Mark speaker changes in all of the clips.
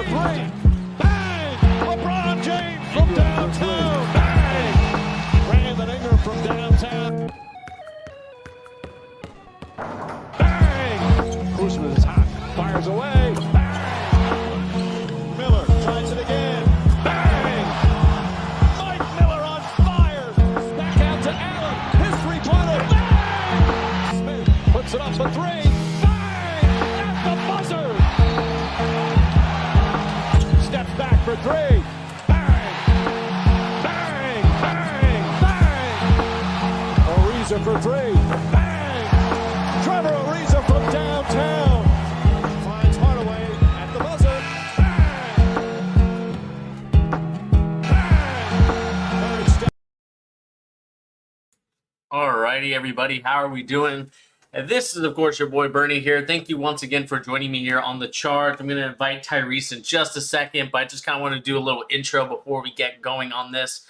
Speaker 1: for three. Bang! LeBron James from downtown. Bang! Brandon Ingram from downtown. Bang! Kuzma is hot. Fires away. Bang! Miller tries it again. Bang! Mike Miller on fire. Back out to Allen. His three-pointer. Bang! Smith puts it up for three. Bang! At the buzzer. Steps back for three. Bang! Bang! Bang! Bang! Ariza for three. Bang! Trevor Ariza from downtown. Finds Hardaway at the buzzer. Bang! Bang! Third step.
Speaker 2: Alrighty, everybody, how are we doing? This is, of course, your boy Bernie here. Thank you once again for joining me here on the chart. I'm going to invite Tyrese in just a second, but I just kind of want to do a little intro before we get going on this,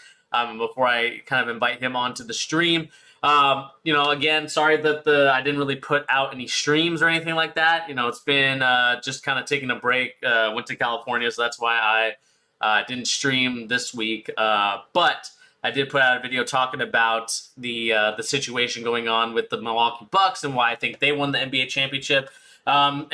Speaker 2: before I kind of invite him onto the stream. Again, sorry that I didn't really put out any streams or anything like that. It's been just kind of taking a break. Went to California, so that's why I didn't stream this week. But I did put out a video talking about the situation going on with the Milwaukee Bucks and why I think they won the NBA championship. I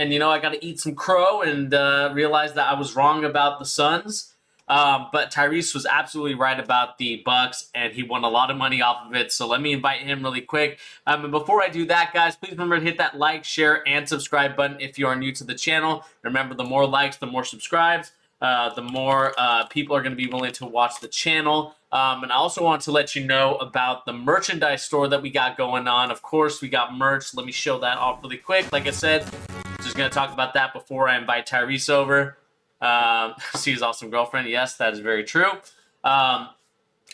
Speaker 2: got to eat some crow and realize that I was wrong about the Suns. But Tyrese was absolutely right about the Bucks, and he won a lot of money off of it. So let me invite him really quick. And before I do that, guys, please remember to hit that like, share, and subscribe button if you are new to the channel. Remember, the more likes, the more subscribes, the more people are going to be willing to watch the channel. And I also want to let you know about the merchandise store that we got going on. Of course, we got merch. Let me show that off really quick. Like I said, just going to talk about that before I invite Tyrese over. See his awesome girlfriend. Yes, that is very true.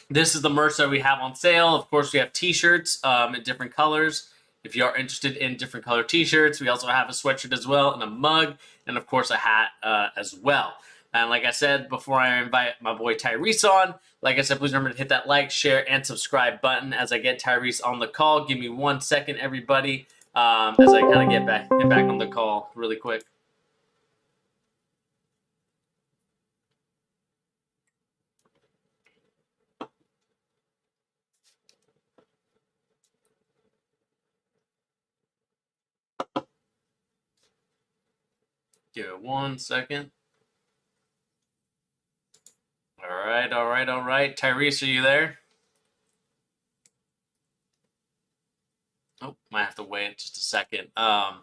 Speaker 2: This is the merch that we have on sale. Of course, we have t-shirts in different colors. If you are interested in different color t-shirts, we also have a sweatshirt as well, and a mug, and of course a hat as well. And like I said, before I invite my boy Tyrese on, like I said, please remember to hit that like, share, and subscribe button as I get Tyrese on the call. Give me 1 second, everybody, as I kind of get back on the call really quick. Give it 1 second. All right. Tyrese, are you there? Oh, might have to wait just a second. Let's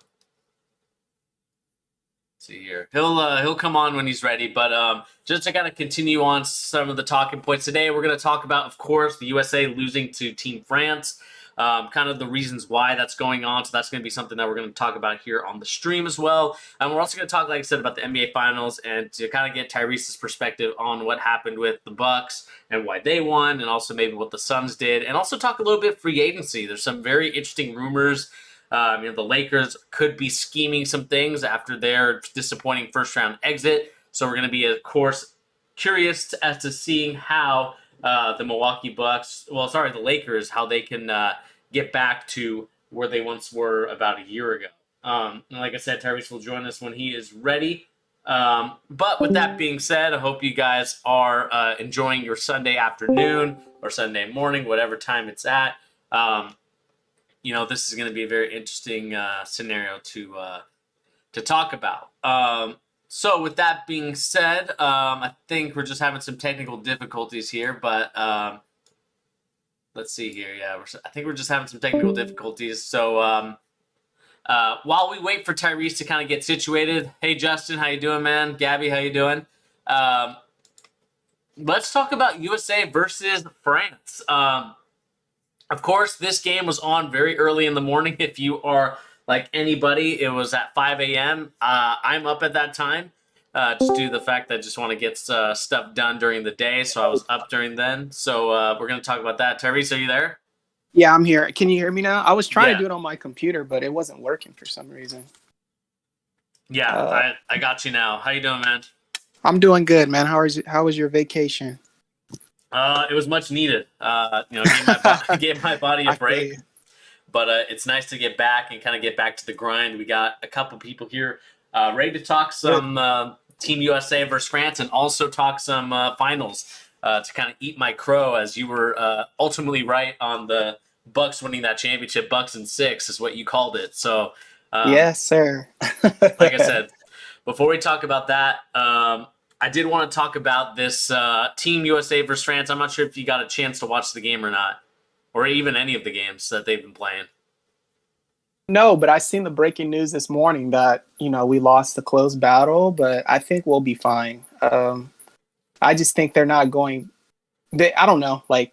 Speaker 2: see here. He'll come on when he's ready, but just to kind of continue on some of the talking points today, we're going to talk about, of course, the USA losing to Team France. Kind of the reasons why that's going on. So that's going to be something that we're going to talk about here on the stream as well. And we're also going to talk, like I said, about the NBA Finals and to kind of get Tyrese's perspective on what happened with the Bucks and why they won, and also maybe what the Suns did, and also talk a little bit free agency. There's some very interesting rumors. The Lakers could be scheming some things after their disappointing first-round exit. So we're going to be, of course, curious as to seeing how the the Lakers, how they can get back to where they once were about a year ago. And like I said, Tyrese will join us when he is ready. But with that being said, I hope you guys are enjoying your Sunday afternoon or Sunday morning, whatever time it's at. This is going to be a very interesting scenario to talk about. So with that being said, I think we're just having some technical difficulties here, but let's see here. Yeah, I think we're just having some technical difficulties. So while we wait for Tyrese to kind of get situated, hey Justin, how you doing, man? Gabby, how you doing? Let's talk about USA versus France. Of course, this game was on very early in the morning. If you are like anybody, it was at 5 a.m. I'm up at that time, just due to the fact that I just want to get stuff done during the day. So I was up during then. So we're going to talk about that. Tyrese, are you there?
Speaker 3: Yeah, I'm here. Can you hear me now? I was trying to do it on my computer, but it wasn't working for some reason.
Speaker 2: Yeah, I got you now. How you doing, man?
Speaker 3: I'm doing good, man. How was your vacation?
Speaker 2: It was much needed. Gave my body a break. But it's nice to get back and kind of get back to the grind. We got a couple people here ready to talk some Team USA versus France, and also talk some finals to kind of eat my crow, as you were ultimately right on the Bucks winning that championship. Bucks in 6 is what you called it. So,
Speaker 3: Yes, sir.
Speaker 2: like I said, before we talk about that, I did want to talk about this Team USA versus France. I'm not sure if you got a chance to watch the game or not, or even any of the games that they've been playing.
Speaker 3: No, but I seen the breaking news this morning that, we lost the close battle, but I think we'll be fine. I just think they're not going. I don't know. Like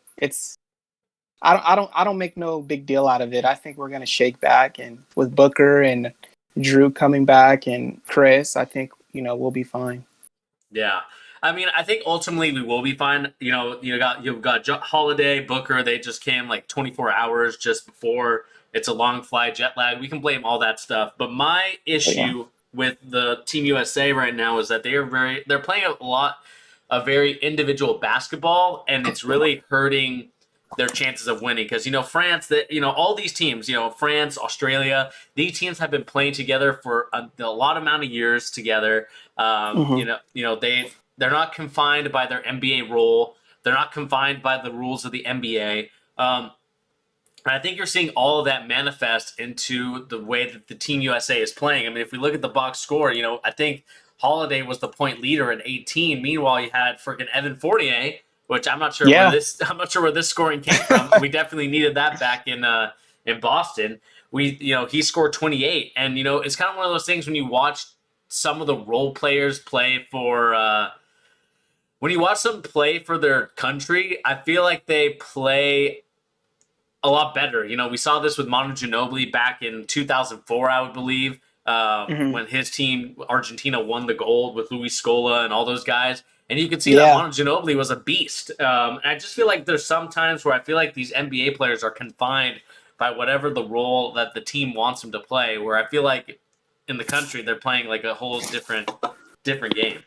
Speaker 3: I don't make no big deal out of it. I think we're gonna shake back, and with Booker and Drew coming back and Chris, I think we'll be fine.
Speaker 2: Yeah. I mean, I think ultimately we will be fine. You've got Holiday, Booker. They just came like 24 hours just before. It's a long flight, jet lag. We can blame all that stuff. But my issue with the Team USA right now is that they're playing a lot of very individual basketball, and it's really hurting their chances of winning. Because France, all these teams, France, Australia, these teams have been playing together for a lot amount of years together. They're not confined by their NBA role. They're not confined by the rules of the NBA. And I think you're seeing all of that manifest into the way that the Team USA is playing. I mean, if we look at the box score, I think Holiday was the point leader at 18. Meanwhile, you had freaking Evan Fournier, which I'm not sure where this scoring came from. We definitely needed that back in Boston. He scored 28, and it's kind of one of those things when you watch some of the role players play for. When you watch them play for their country, I feel like they play a lot better. We saw this with Manu Ginobili back in 2004, I would believe, when his team, Argentina, won the gold with Luis Scola and all those guys. And you could see that Manu Ginobili was a beast. And I just feel like there's some times where I feel like these NBA players are confined by whatever the role that the team wants them to play, where I feel like in the country they're playing like a whole different game.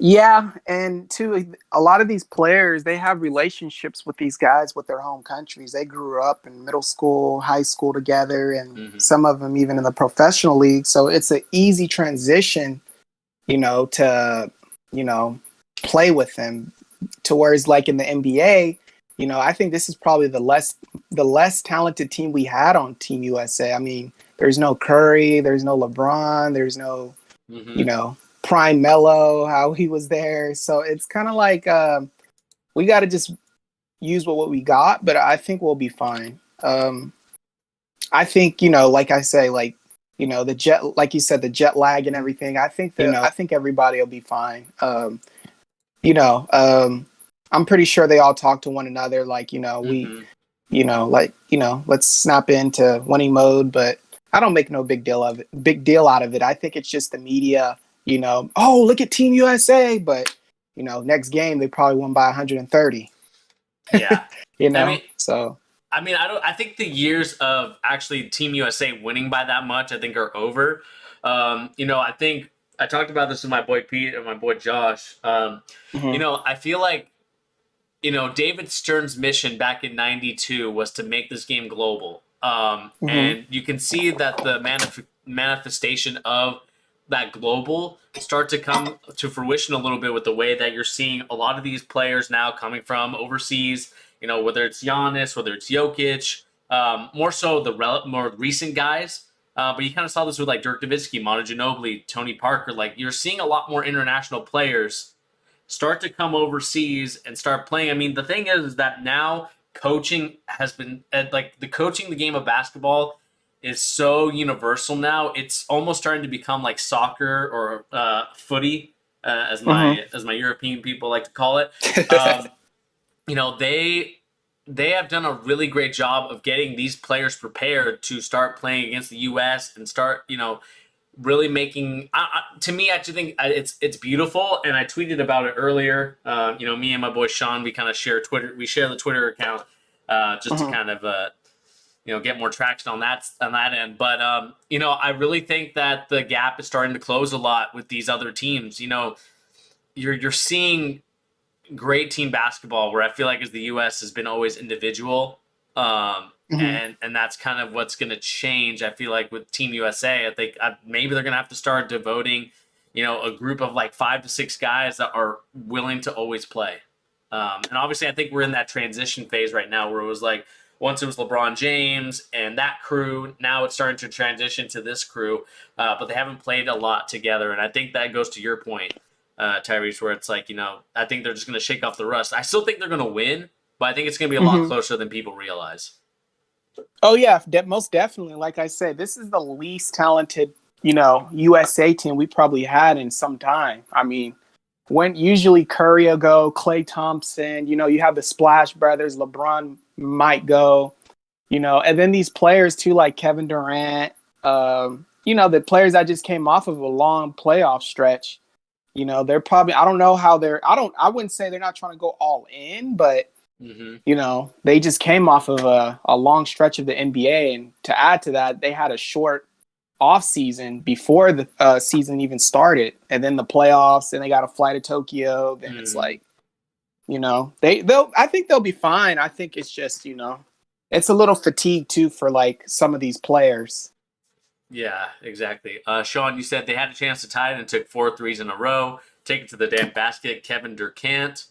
Speaker 3: Yeah, and too, a lot of these players, they have relationships with these guys with their home countries. They grew up in middle school, high school together, and some of them even in the professional league. So it's an easy transition, to, play with them. To whereas like in the NBA, I think this is probably the less talented team we had on Team USA. I mean, there's no Curry, there's no LeBron, there's no, Prime Melo, how he was there. So it's kind of like we got to just use what we got, but I think we'll be fine. I think, like I say, like, the jet, like you said, the jet lag and everything. I think that, I think everybody will be fine. I'm pretty sure they all talk to one another. Like, let's snap into winning mode, but I don't make no big deal out of it. I think it's just the media, oh, look at Team USA, but next game they probably won by 130.
Speaker 2: Yeah.
Speaker 3: I
Speaker 2: think the years of actually Team USA winning by that much, I think, are over. I think I talked about this with my boy Pete and my boy Josh. I feel like, David Stern's mission back in '92 was to make this game global. And you can see that the manifestation of that global start to come to fruition a little bit with the way that you're seeing a lot of these players now coming from overseas, whether it's Giannis, whether it's Jokic, more so the more recent guys. But you kind of saw this with like Dirk Nowitzki, Manu Ginobili, Tony Parker. Like you're seeing a lot more international players start to come overseas and start playing. I mean, the thing is that now coaching has been the game of basketball is so universal now. It's almost starting to become like soccer or footy, as my European people like to call it. They have done a really great job of getting these players prepared to start playing against the U.S. and start, really making. To me, I actually think it's beautiful, and I tweeted about it earlier. Me and my boy Sean, we kind of share Twitter. We share the Twitter account just to kind of. Get more traction on that end. But, I really think that the gap is starting to close a lot with these other teams. You're seeing great team basketball where I feel like as the U.S. has been always individual. And that's kind of what's going to change. I feel like with Team USA, I think maybe they're going to have to start devoting, a group of like 5 to 6 guys that are willing to always play. And obviously, I think we're in that transition phase right now where it was like once it was LeBron James and that crew, now it's starting to transition to this crew, but they haven't played a lot together. And I think that goes to your point, Tyrese, where it's like, I think they're just going to shake off the rust. I still think they're going to win, but I think it's going to be a lot closer than people realize.
Speaker 3: Oh, yeah, most definitely. Like I said, this is the least talented, USA team we probably had in some time. I mean, when usually Curry will go, Klay Thompson, you have the Splash Brothers, LeBron might go, and then these players too, like Kevin Durant, the players that just came off of a long playoff stretch, they're probably, I don't know how I wouldn't say they're not trying to go all in, but they just came off of a long stretch of the NBA. And to add to that, they had a short off season before the season even started, and then the playoffs, and they got to fly to Tokyo. Then it's like, I think they'll be fine. I think it's just, it's a little fatigue too for like some of these players.
Speaker 2: Yeah, exactly. Sean, you said they had a chance to tie it and took 4 threes in a row. Take it to the damn basket. Kevin Durant,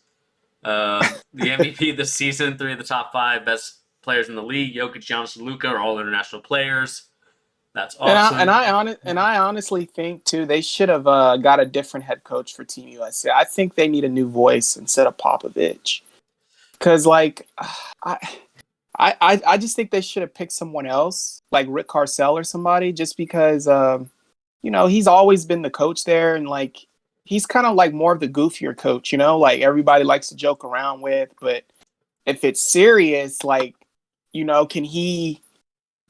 Speaker 2: the MVP this season, 3 of the top 5 best players in the league. Jokic, Giannis, and Luka are all international players. That's awesome.
Speaker 3: And I honestly think too they should have got a different head coach for Team USA. I think they need a new voice instead of Popovich, because like I just think they should have picked someone else like Rick Carcel or somebody, just because he's always been the coach there, and like he's kind of like more of the goofier coach, like everybody likes to joke around with, but if it's serious, like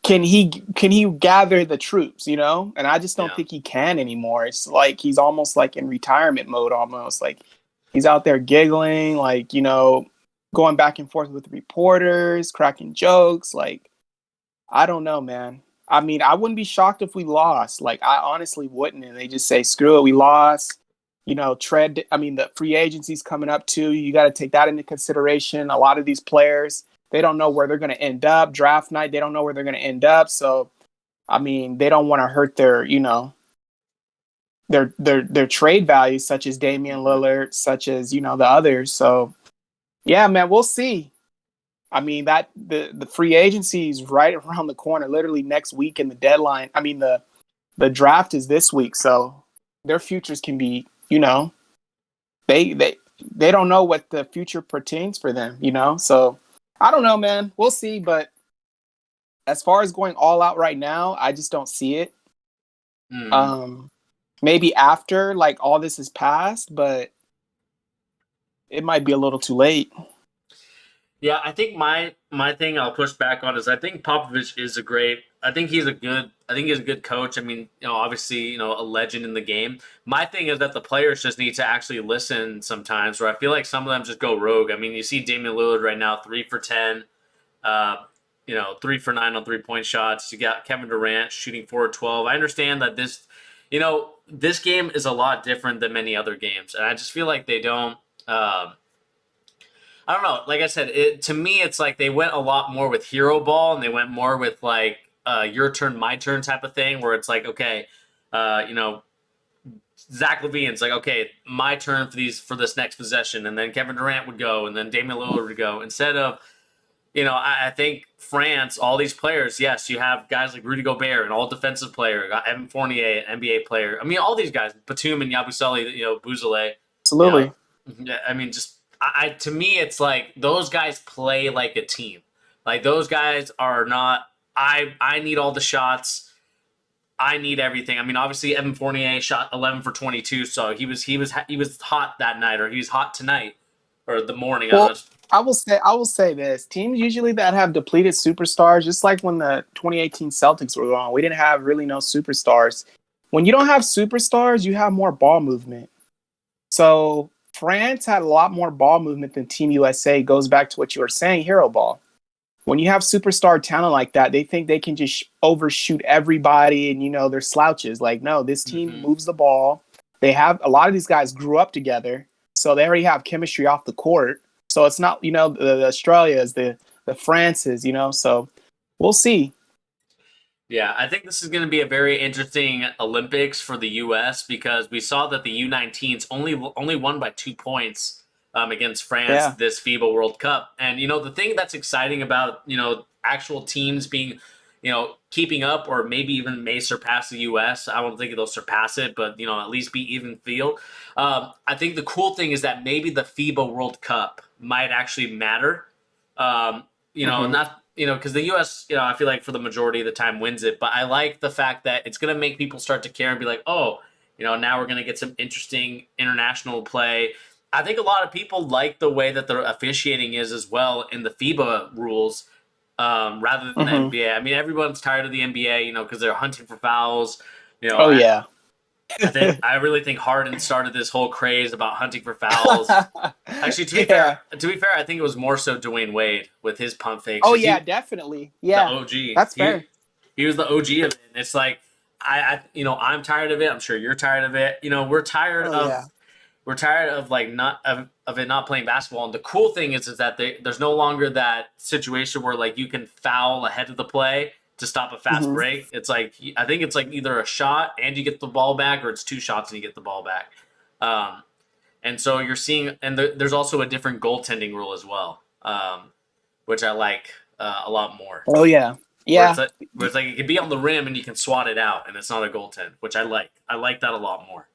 Speaker 3: can he gather the troops, and I just don't think he can anymore. It's like he's almost like in retirement mode, almost like he's out there giggling, like, going back and forth with reporters, cracking jokes. Like, I don't know, man. I mean, I wouldn't be shocked if we lost. Like, I honestly wouldn't. And they just say, screw it, we lost. The free agency's coming up too. You got to take that into consideration. A lot of these players, they don't know where they're going to end up. Draft night, they don't know where they're going to end up. So, I mean, they don't want to hurt their, their trade values, such as Damian Lillard, such as, the others. So, yeah, man, we'll see. I mean, that the free agency is right around the corner, literally next week, and the deadline. I mean, the draft is this week, so their futures can be, they don't know what the future pertains for them, So I don't know, man. We'll see, but as far as going all out right now, I just don't see it. Maybe after like all this is passed, but it might be a little too late.
Speaker 2: Yeah, I think my thing I'll push back on is I think Popovich is I think he's a good coach. I mean, obviously, a legend in the game. My thing is that the players just need to actually listen sometimes, where I feel like some of them just go rogue. I mean, you see Damian Lillard right now, 3 for 10, 3 for 9 on 3-point shots. You got Kevin Durant shooting 4 of 12. I understand that this game is a lot different than many other games, and I just feel like they don't. I don't know. Like I said, to me, it's like they went a lot more with hero ball, and they went more with like your turn, my turn type of thing, where it's like, okay, Zach LaVine's like, okay, my turn for this next possession, and then Kevin Durant would go, and then Damian Lillard would go. Instead of, I think France, all these players, yes, you have guys like Rudy Gobert, an all defensive player, got Evan Fournier, an NBA player. I mean, all these guys, Batum and Yabusele, Bouzele.
Speaker 3: Absolutely.
Speaker 2: Yeah, I mean, just. To me, it's like those guys play like a team. Like those guys are not. I need all the shots. I need everything. I mean, obviously, Evan Fournier shot 11 for 22, so he was hot that night, or he was hot tonight, or the morning.
Speaker 3: Well, I will say this: teams usually that have depleted superstars, just like when the 2018 Celtics were on, we didn't have really no superstars. When you don't have superstars, you have more ball movement. So France had a lot more ball movement than Team USA. Goes back to what you were saying, hero ball. When you have superstar talent like that, they think they can just overshoot everybody and, they're slouches. Like, no, this team moves the ball. They have a lot of these guys grew up together, so they already have chemistry off the court. So it's not, the Australias, the Frances, so we'll see.
Speaker 2: Yeah, I think this is going to be a very interesting Olympics for the U.S. because we saw that the U19s only won by 2 points against France
Speaker 3: Yeah.
Speaker 2: this FIBA World Cup. And the thing that's exciting about actual teams being keeping up or maybe even may surpass the U.S. I don't think they'll surpass it, but at least be even field. I think the cool thing is that maybe the FIBA World Cup might actually matter.
Speaker 3: Mhm.
Speaker 2: Not because the U.S. I feel like for the majority of the time wins it, but I like the fact that it's going to make people start to care and be like, oh, now we're going to get some interesting international play. I think a lot of people like the way that the officiating is as well in the FIBA rules, rather than the
Speaker 3: Mhm.
Speaker 2: NBA. I mean, everyone's tired of the NBA, because they're hunting for fouls.
Speaker 3: Oh yeah.
Speaker 2: I really think Harden started this whole craze about hunting for fouls. Actually,
Speaker 3: Yeah.
Speaker 2: to be fair, I think it was more so Dwayne Wade with his pump fakes.
Speaker 3: Oh
Speaker 2: 'Cause
Speaker 3: yeah, definitely.
Speaker 2: the
Speaker 3: Yeah.
Speaker 2: OG.
Speaker 3: That's fair.
Speaker 2: He was the OG of it. And it's like I'm tired of it. I'm sure you're tired of it.
Speaker 3: Oh yeah.
Speaker 2: We're tired of like not of it not playing basketball. And the cool thing is that there's no longer that situation where like you can foul ahead of the play to stop a fast
Speaker 3: Mhm.
Speaker 2: break. It's like I think it's like either a shot and you get the ball back, or it's 2 shots and you get the ball back. Um, and so you're seeing, and there's also a different goaltending rule as well, which I like a lot more.
Speaker 3: Oh yeah.
Speaker 2: Where it's
Speaker 3: Yeah.
Speaker 2: like it can be on the rim and you can swat it out, and it's not a goaltend, which I like. I like that a lot more.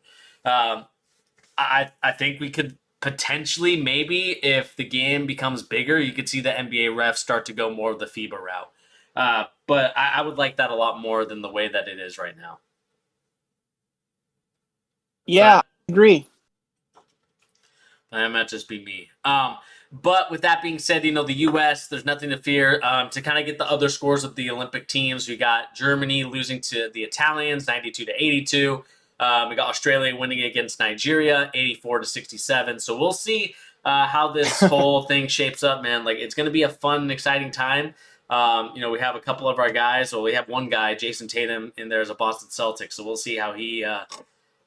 Speaker 2: Um, I think we could potentially, maybe if the game becomes bigger, you could see the NBA refs start to go more of the FIBA route. But I would like that a lot more than the way that it is right now.
Speaker 3: Yeah,
Speaker 2: But
Speaker 3: I agree.
Speaker 2: that might just be me. But with that being said, the U.S., there's nothing to fear. To kind of get the other scores of the Olympic teams, we got Germany losing to the Italians, 92-82. We got Australia winning against Nigeria, 84-67. So we'll see how this whole thing shapes up, man. Like, it's going to be a fun, exciting time. We have a couple of our guys. Well, we have one guy, Jason Tatum, in there as a Boston Celtics. So we'll see how he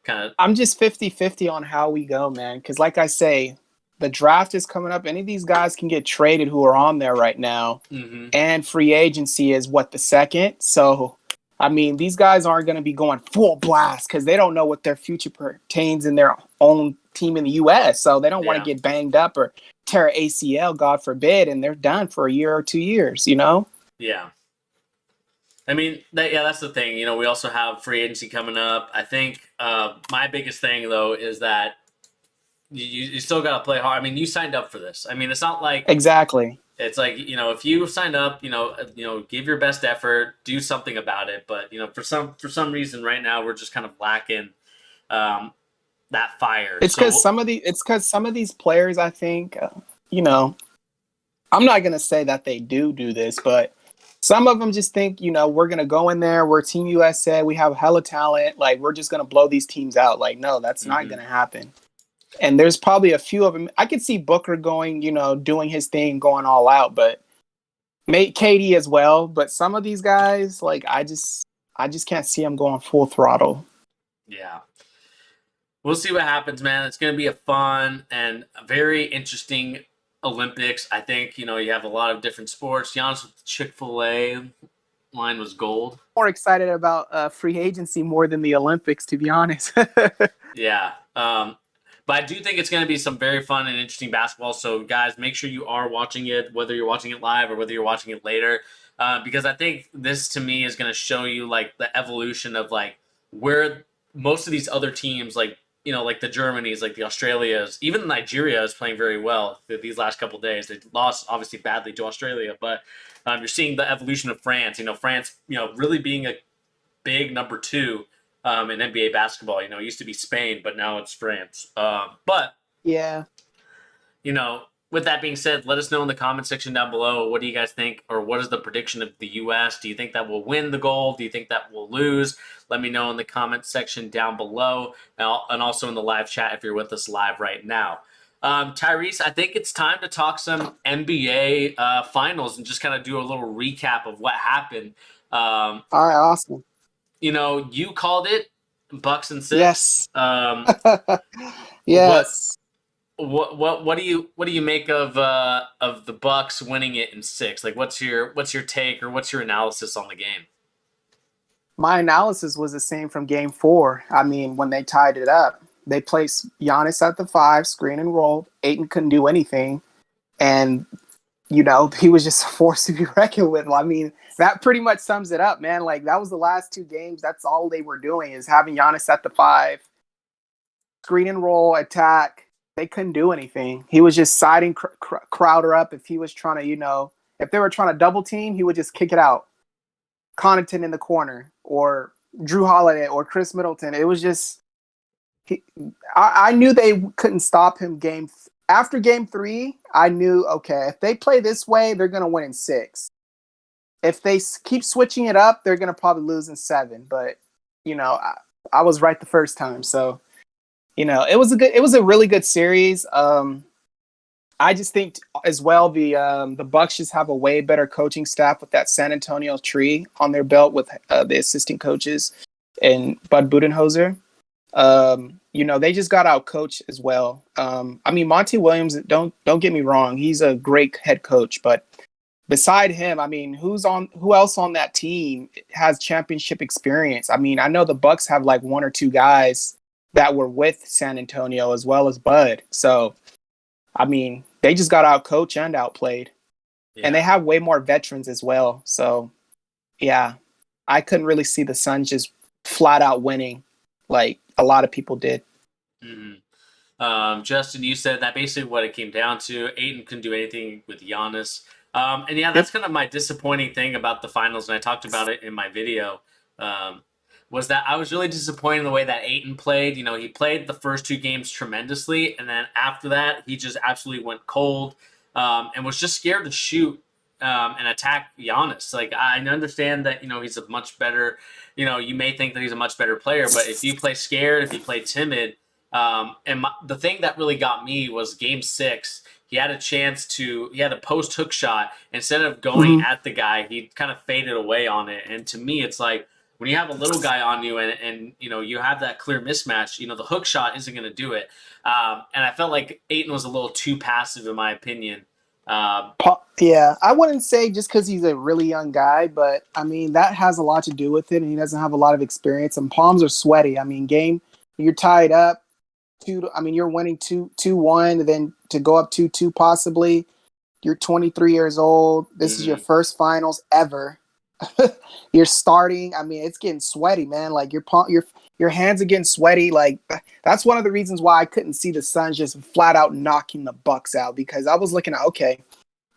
Speaker 2: kind of.
Speaker 3: I'm just 50-50 on how we go, man. Because, like I say, the draft is coming up. Any of these guys can get traded who are on there right now.
Speaker 2: Mm-hmm.
Speaker 3: And free agency is the second. So, I mean, these guys aren't going to be going full blast because they don't know what their future pertains in their own team in the U.S. So they don't want to get banged up or tear ACL, God forbid, and they're done for a year or 2 years,
Speaker 2: Yeah. I mean, that's the thing. We also have free agency coming up. I think my biggest thing, though, is that you still got to play hard. I mean, you signed up for this. I mean, it's not like
Speaker 3: Exactly.
Speaker 2: it's like if you signed up, give your best effort, do something about it. But for some reason, right now we're just kind of lacking that fire.
Speaker 3: It's because some of these players, I think, I'm not gonna say that they do this, but some of them just think, we're gonna go in there, we're Team USA, we have hella talent, like we're just gonna blow these teams out. Like, no, that's not gonna happen. And there's probably a few of them. I could see Booker going, doing his thing, going all out, but Katie as well. But some of these guys, like, I just can't see them going full throttle.
Speaker 2: Yeah. We'll see what happens, man. It's going to be a fun and a very interesting Olympics. I think, you have a lot of different sports. Giannis with the Chick-fil-A line was gold.
Speaker 3: More excited about free agency more than the Olympics, to be honest.
Speaker 2: Yeah. But I do think it's going to be some very fun and interesting basketball. So, guys, make sure you are watching it, whether you're watching it live or whether you're watching it later. Because I think this, to me, is going to show you, like, the evolution of, like, where most of these other teams, like, like the Germanys, like the Australias, even Nigeria is playing very well these last couple of days. They lost, obviously, badly to Australia. But you're seeing the evolution of France. France, really being a big number 2 in NBA basketball. It used to be Spain, but now it's France. But
Speaker 3: yeah,
Speaker 2: with that being said, let us know in the comment section down below. What do you guys think, or what is the prediction of the U.S.? Do you think that will win the gold? Do you think that will lose? Let me know in the comment section down below, and also in the live chat if you're with us live right now. Tyrese, I think it's time to talk some NBA finals and just kind of do a little recap of what happened.
Speaker 3: All right, awesome.
Speaker 2: You called it Bucks and 6.
Speaker 3: Yes.
Speaker 2: Yes. What do you make of the Bucks winning it in 6? Like, what's your take or what's your analysis on the game?
Speaker 3: My analysis was the same from game 4. I mean, when they tied it up, they placed Giannis at the 5, screen and roll. Ayton couldn't do anything. And, he was just a force to be reckoned with. I mean, that pretty much sums it up, man. Like, that was the last 2 games. That's all they were doing is having Giannis at the 5, screen and roll, attack. They couldn't do anything. He was just siding Crowder up. If he was trying to, if they were trying to double team, he would just kick it out. Connaughton in the corner, or Drew Holiday, or Chris Middleton. It was just, I knew they couldn't stop him after game 3. I knew, okay, if they play this way, they're going to win in 6. If they keep switching it up, they're going to probably lose in 7. But, I was right the first time. So, it was a really good series. I just think as well the Bucks just have a way better coaching staff with that San Antonio tree on their belt with the assistant coaches and Bud Budenholzer. They just got out coached as well. I mean, Monty Williams, don't get me wrong, he's a great head coach, but beside him, I mean, who else on that team has championship experience? I mean, I know the Bucks have like 1 or 2 guys that were with San Antonio as well as Bud. So, I mean, they just got out coached and outplayed. Yeah. And they have way more veterans as well. So, yeah, I couldn't really see the Suns just flat out winning like a lot of people did.
Speaker 2: Mm-hmm. Justin, you said that basically what it came down to. Ayton couldn't do anything with Giannis. And yeah, that's kind of my disappointing thing about the finals, and I talked about it in my video, was that I was really disappointed in the way that Ayton played. He played the first 2 games tremendously, and then after that, he just absolutely went cold and was just scared to shoot and attack Giannis. Like, I understand that, he's a much better, you may think that he's a much better player, but if you play scared, if you play timid, the thing that really got me was game 6. He had a post hook shot. Instead of going at the guy, he kind of faded away on it. And to me, it's like, when you have a little guy on you and you have that clear mismatch, the hook shot isn't going to do it. And I felt like Ayton was a little too passive, in my opinion.
Speaker 3: Yeah, I wouldn't say just because he's a really young guy, but I mean, that has a lot to do with it. And he doesn't have a lot of experience, and palms are sweaty. I mean, you're tied up. You're winning 2-1, then to go up 2-2 possibly. You're 23 years old. This is your first finals ever. You're starting. I mean, it's getting sweaty, man. Like your hands are getting sweaty. Like, that's one of the reasons why I couldn't see the Suns just flat out knocking the Bucks out, because I was looking at, okay,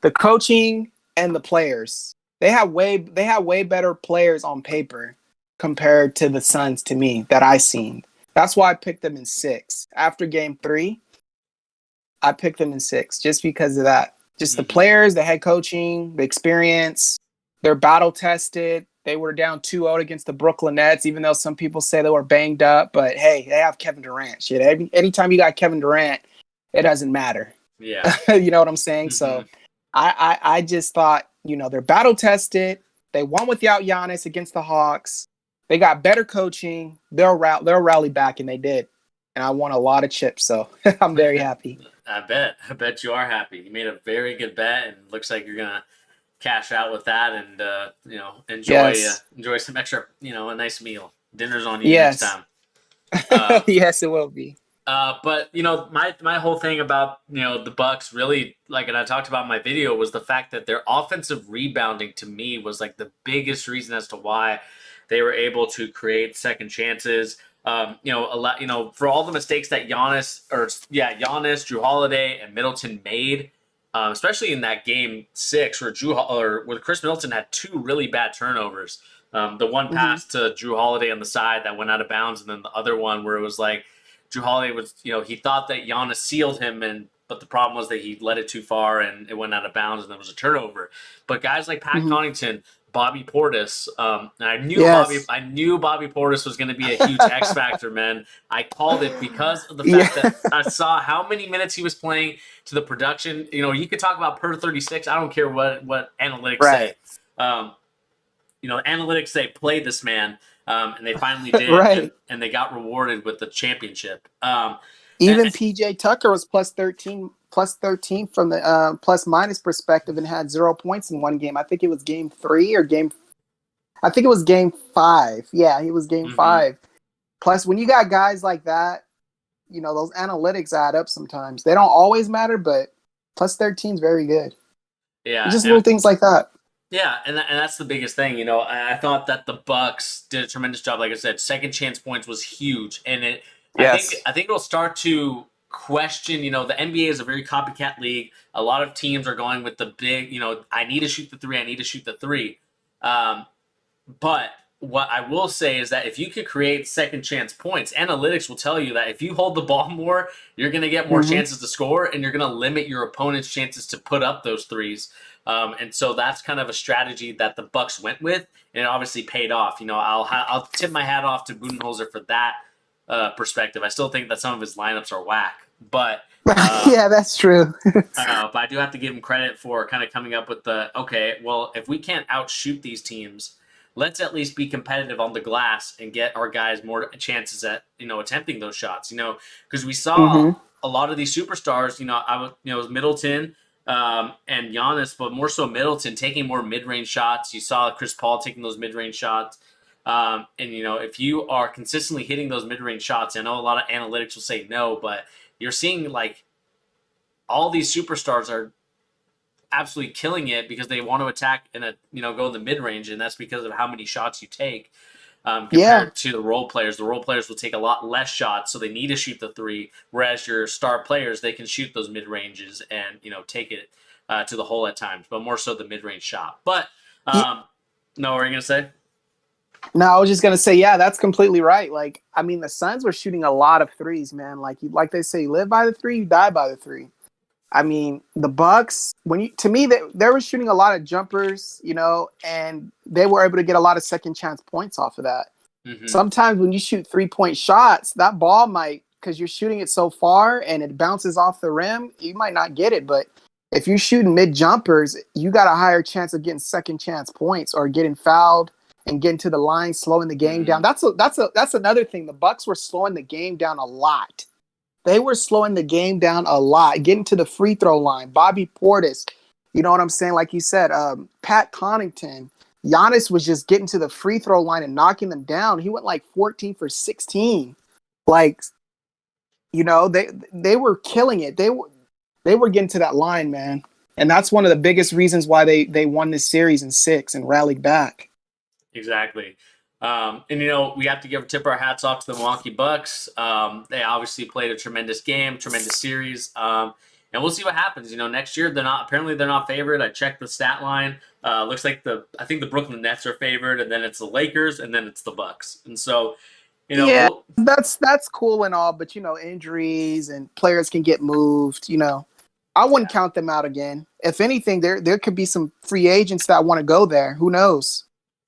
Speaker 3: the coaching and the players. They have way better players on paper compared to the Suns, to me, that I seen. That's why I picked them in 6. After game 3, I picked them in 6 just because of that. Just the players, the head coaching, the experience. They're battle tested. They were down 2-0 against the Brooklyn Nets, even though some people say they were banged up. But hey, they have Kevin Durant. Shit, anytime you got Kevin Durant, it doesn't matter.
Speaker 2: Yeah,
Speaker 3: you know what I'm saying. So, I just thought, they're battle tested. They won without Giannis against the Hawks. They got better coaching. They'll rally back, and they did. And I won a lot of chips, so I'm very happy.
Speaker 2: I bet you are happy. You made a very good bet, and it looks like you're gonna cash out with that, and enjoy some extra, a nice meal. Dinner's on you next time.
Speaker 3: Yes, it will be.
Speaker 2: But my whole thing about the Bucks really, like, and I talked about in my video, was the fact that their offensive rebounding, to me, was like the biggest reason as to why they were able to create second chances. For all the mistakes that Giannis, Drew Holiday, and Middleton made, especially in that game 6 where Chris Middleton had 2 really bad turnovers. The one pass to Drew Holiday on the side that went out of bounds, and then the other one where it was like Drew Holiday was, he thought that Giannis sealed him, but the problem was that he let it too far and it went out of bounds, and there was a turnover. But guys like Pat Connaughton, Bobby Portis, and I knew Bobby Portis was going to be a huge X factor, man. I called it because of the fact that I saw how many minutes he was playing, to the production. You could talk about per 36. I don't care what analytics say. Analytics say play this man, and they finally did, and they got rewarded with the championship.
Speaker 3: Even PJ Tucker was plus 13 from the plus minus perspective, and had 0 points in one game. I think it was game 3 or game. I think it was game 5. Yeah, it was game
Speaker 2: Mm-hmm.
Speaker 3: 5. Plus, when you got guys like that, those analytics add up sometimes. They don't always matter, but plus 13 is very good. It's just
Speaker 2: Yeah.
Speaker 3: little things like that.
Speaker 2: Yeah, and that's the biggest thing. I thought that the Bucks did a tremendous job. Like I said, second chance points was huge, and
Speaker 3: Yes.
Speaker 2: I think it'll start to question. The NBA is a very copycat league. A lot of teams are going with the big. I need to shoot the three. I need to shoot the three. But what I will say is that if you can create second chance points, analytics will tell you that if you hold the ball more, you're going to get more chances to score, and you're going to limit your opponent's chances to put up those threes. And so that's kind of a strategy that the Bucks went with, and it obviously paid off. I'll tip my hat off to Budenholzer for that perspective. I still think that some of his lineups are whack, but
Speaker 3: yeah, that's true.
Speaker 2: but I do have to give him credit for kind of coming up with if we can't outshoot these teams, let's at least be competitive on the glass and get our guys more chances at attempting those shots. Because we saw a lot of these superstars. It was Middleton and Giannis, but more so Middleton taking more mid-range shots. You saw Chris Paul taking those mid-range shots. And if you are consistently hitting those mid-range shots, I know a lot of analytics will say no, but you're seeing like all these superstars are absolutely killing it because they want to attack and go in the mid-range, and that's because of how many shots you take compared to the role players. The role players will take a lot less shots, so they need to shoot the three, whereas your star players, they can shoot those mid-ranges and take it to the hole at times, but more so the mid-range shot. But no, what were you gonna say?
Speaker 3: No, I was just gonna say, yeah, that's completely right. Like, I mean, the Suns were shooting a lot of threes, man. Like they say, live by the three, you die by the three. I mean, the Bucks, they were shooting a lot of jumpers, and they were able to get a lot of second chance points off of that.
Speaker 2: Mm-hmm.
Speaker 3: Sometimes when you shoot 3-point shots, that ball might, because you're shooting it so far and it bounces off the rim, you might not get it. But if you're shooting mid jumpers, you got a higher chance of getting second chance points or getting fouled and getting to the line, slowing the game down. That's another thing. The Bucks were slowing the game down a lot. They were slowing the game down a lot, getting to the free throw line. Bobby Portis, you know what I'm saying? Like you said, Pat Connaughton, Giannis was just getting to the free throw line and knocking them down. He went like 14 for 16. Like, they were killing it. They were getting to that line, man. And that's one of the biggest reasons why they won this series in 6 and rallied back.
Speaker 2: Exactly. And we have to tip our hats off to the Milwaukee Bucks. They obviously played a tremendous game, tremendous series. And we'll see what happens. Next year they're not favored. I checked the stat line. Looks like I think the Brooklyn Nets are favored, and then it's the Lakers, and then it's the Bucks. And so,
Speaker 3: that's cool and all, but injuries and players can get moved. I wouldn't count them out again. If anything, there could be some free agents that want to go there. Who knows?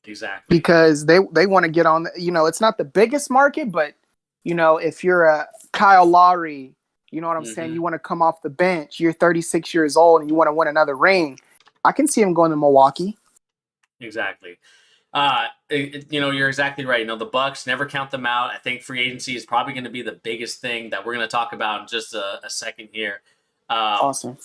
Speaker 2: Exactly.
Speaker 3: Because they want to get on, it's not the biggest market, but, if you're a Kyle Lowry, you know what I'm saying? You want to come off the bench, you're 36 years old and you want to win another ring. I can see him going to Milwaukee.
Speaker 2: Exactly. You're exactly right. The Bucks, never count them out. I think free agency is probably going to be the biggest thing that we're going to talk about in just a second here.
Speaker 3: Awesome.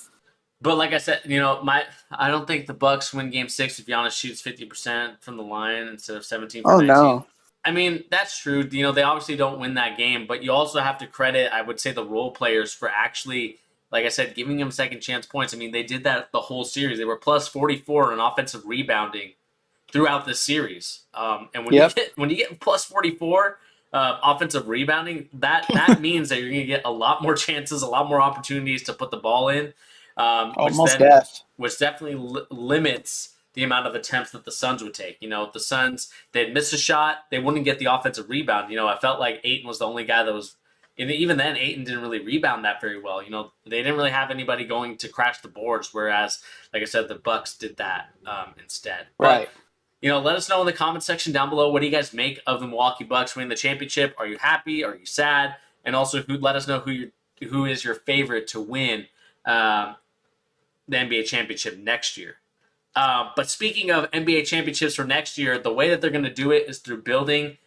Speaker 2: But like I said, I don't think the Bucks win Game 6 if Giannis shoots 50% from the line instead of 17 for 19.
Speaker 3: No.
Speaker 2: I mean, that's true. They obviously don't win that game, but you also have to credit, I would say, the role players for actually, like I said, giving them second chance points. I mean, they did that the whole series. They were plus 44 in offensive rebounding throughout this series. And when you get plus 44 offensive rebounding, that means that you're going to get a lot more chances, a lot more opportunities to put the ball in. Which definitely limits the amount of attempts that the Suns would take. The Suns, they'd miss a shot, they wouldn't get the offensive rebound. I felt like Ayton was the only guy that was, and even then, Ayton didn't really rebound that very well. They didn't really have anybody going to crash the boards, whereas, like I said, the Bucks did that instead.
Speaker 3: Right.
Speaker 2: But, let us know in the comment section down below, what do you guys make of the Milwaukee Bucks winning the championship? Are you happy? Are you sad? And also, let us know who is your favorite to win the NBA championship next year. But speaking of NBA championships for next year, the way that they're going to do it is through building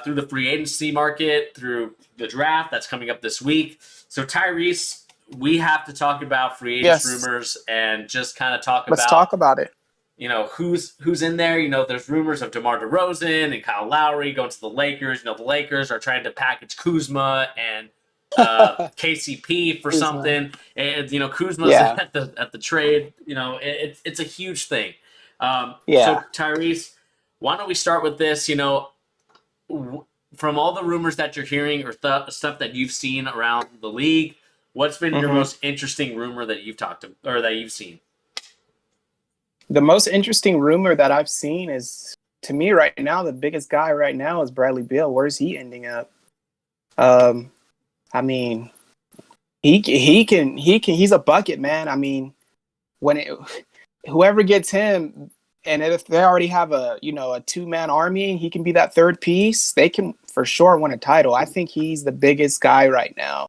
Speaker 2: through the free agency market, through the draft that's coming up this week. So Tyrese, we have to talk about free agent rumors and just kind of
Speaker 3: Let's talk about it.
Speaker 2: who's in there. There's rumors of DeMar DeRozan and Kyle Lowry going to the Lakers. The Lakers are trying to package Kuzma and KCP for
Speaker 3: Kuzma.
Speaker 2: something, and Kuzma's
Speaker 3: Yeah.
Speaker 2: at the trade. It's a huge thing.
Speaker 3: Yeah.
Speaker 2: So Tyrese, why don't we start with this? From all the rumors that you're hearing or stuff that you've seen around the league, what's been your most interesting rumor that you've that you've seen?
Speaker 3: The most interesting rumor that I've seen is, to me right now, the biggest guy right now is Bradley Beal. Where's he ending up? I mean, he's a bucket, man. I mean, whoever gets him, and if they already have a 2-man army, he can be that third piece. They can for sure win a title. I think he's the biggest guy right now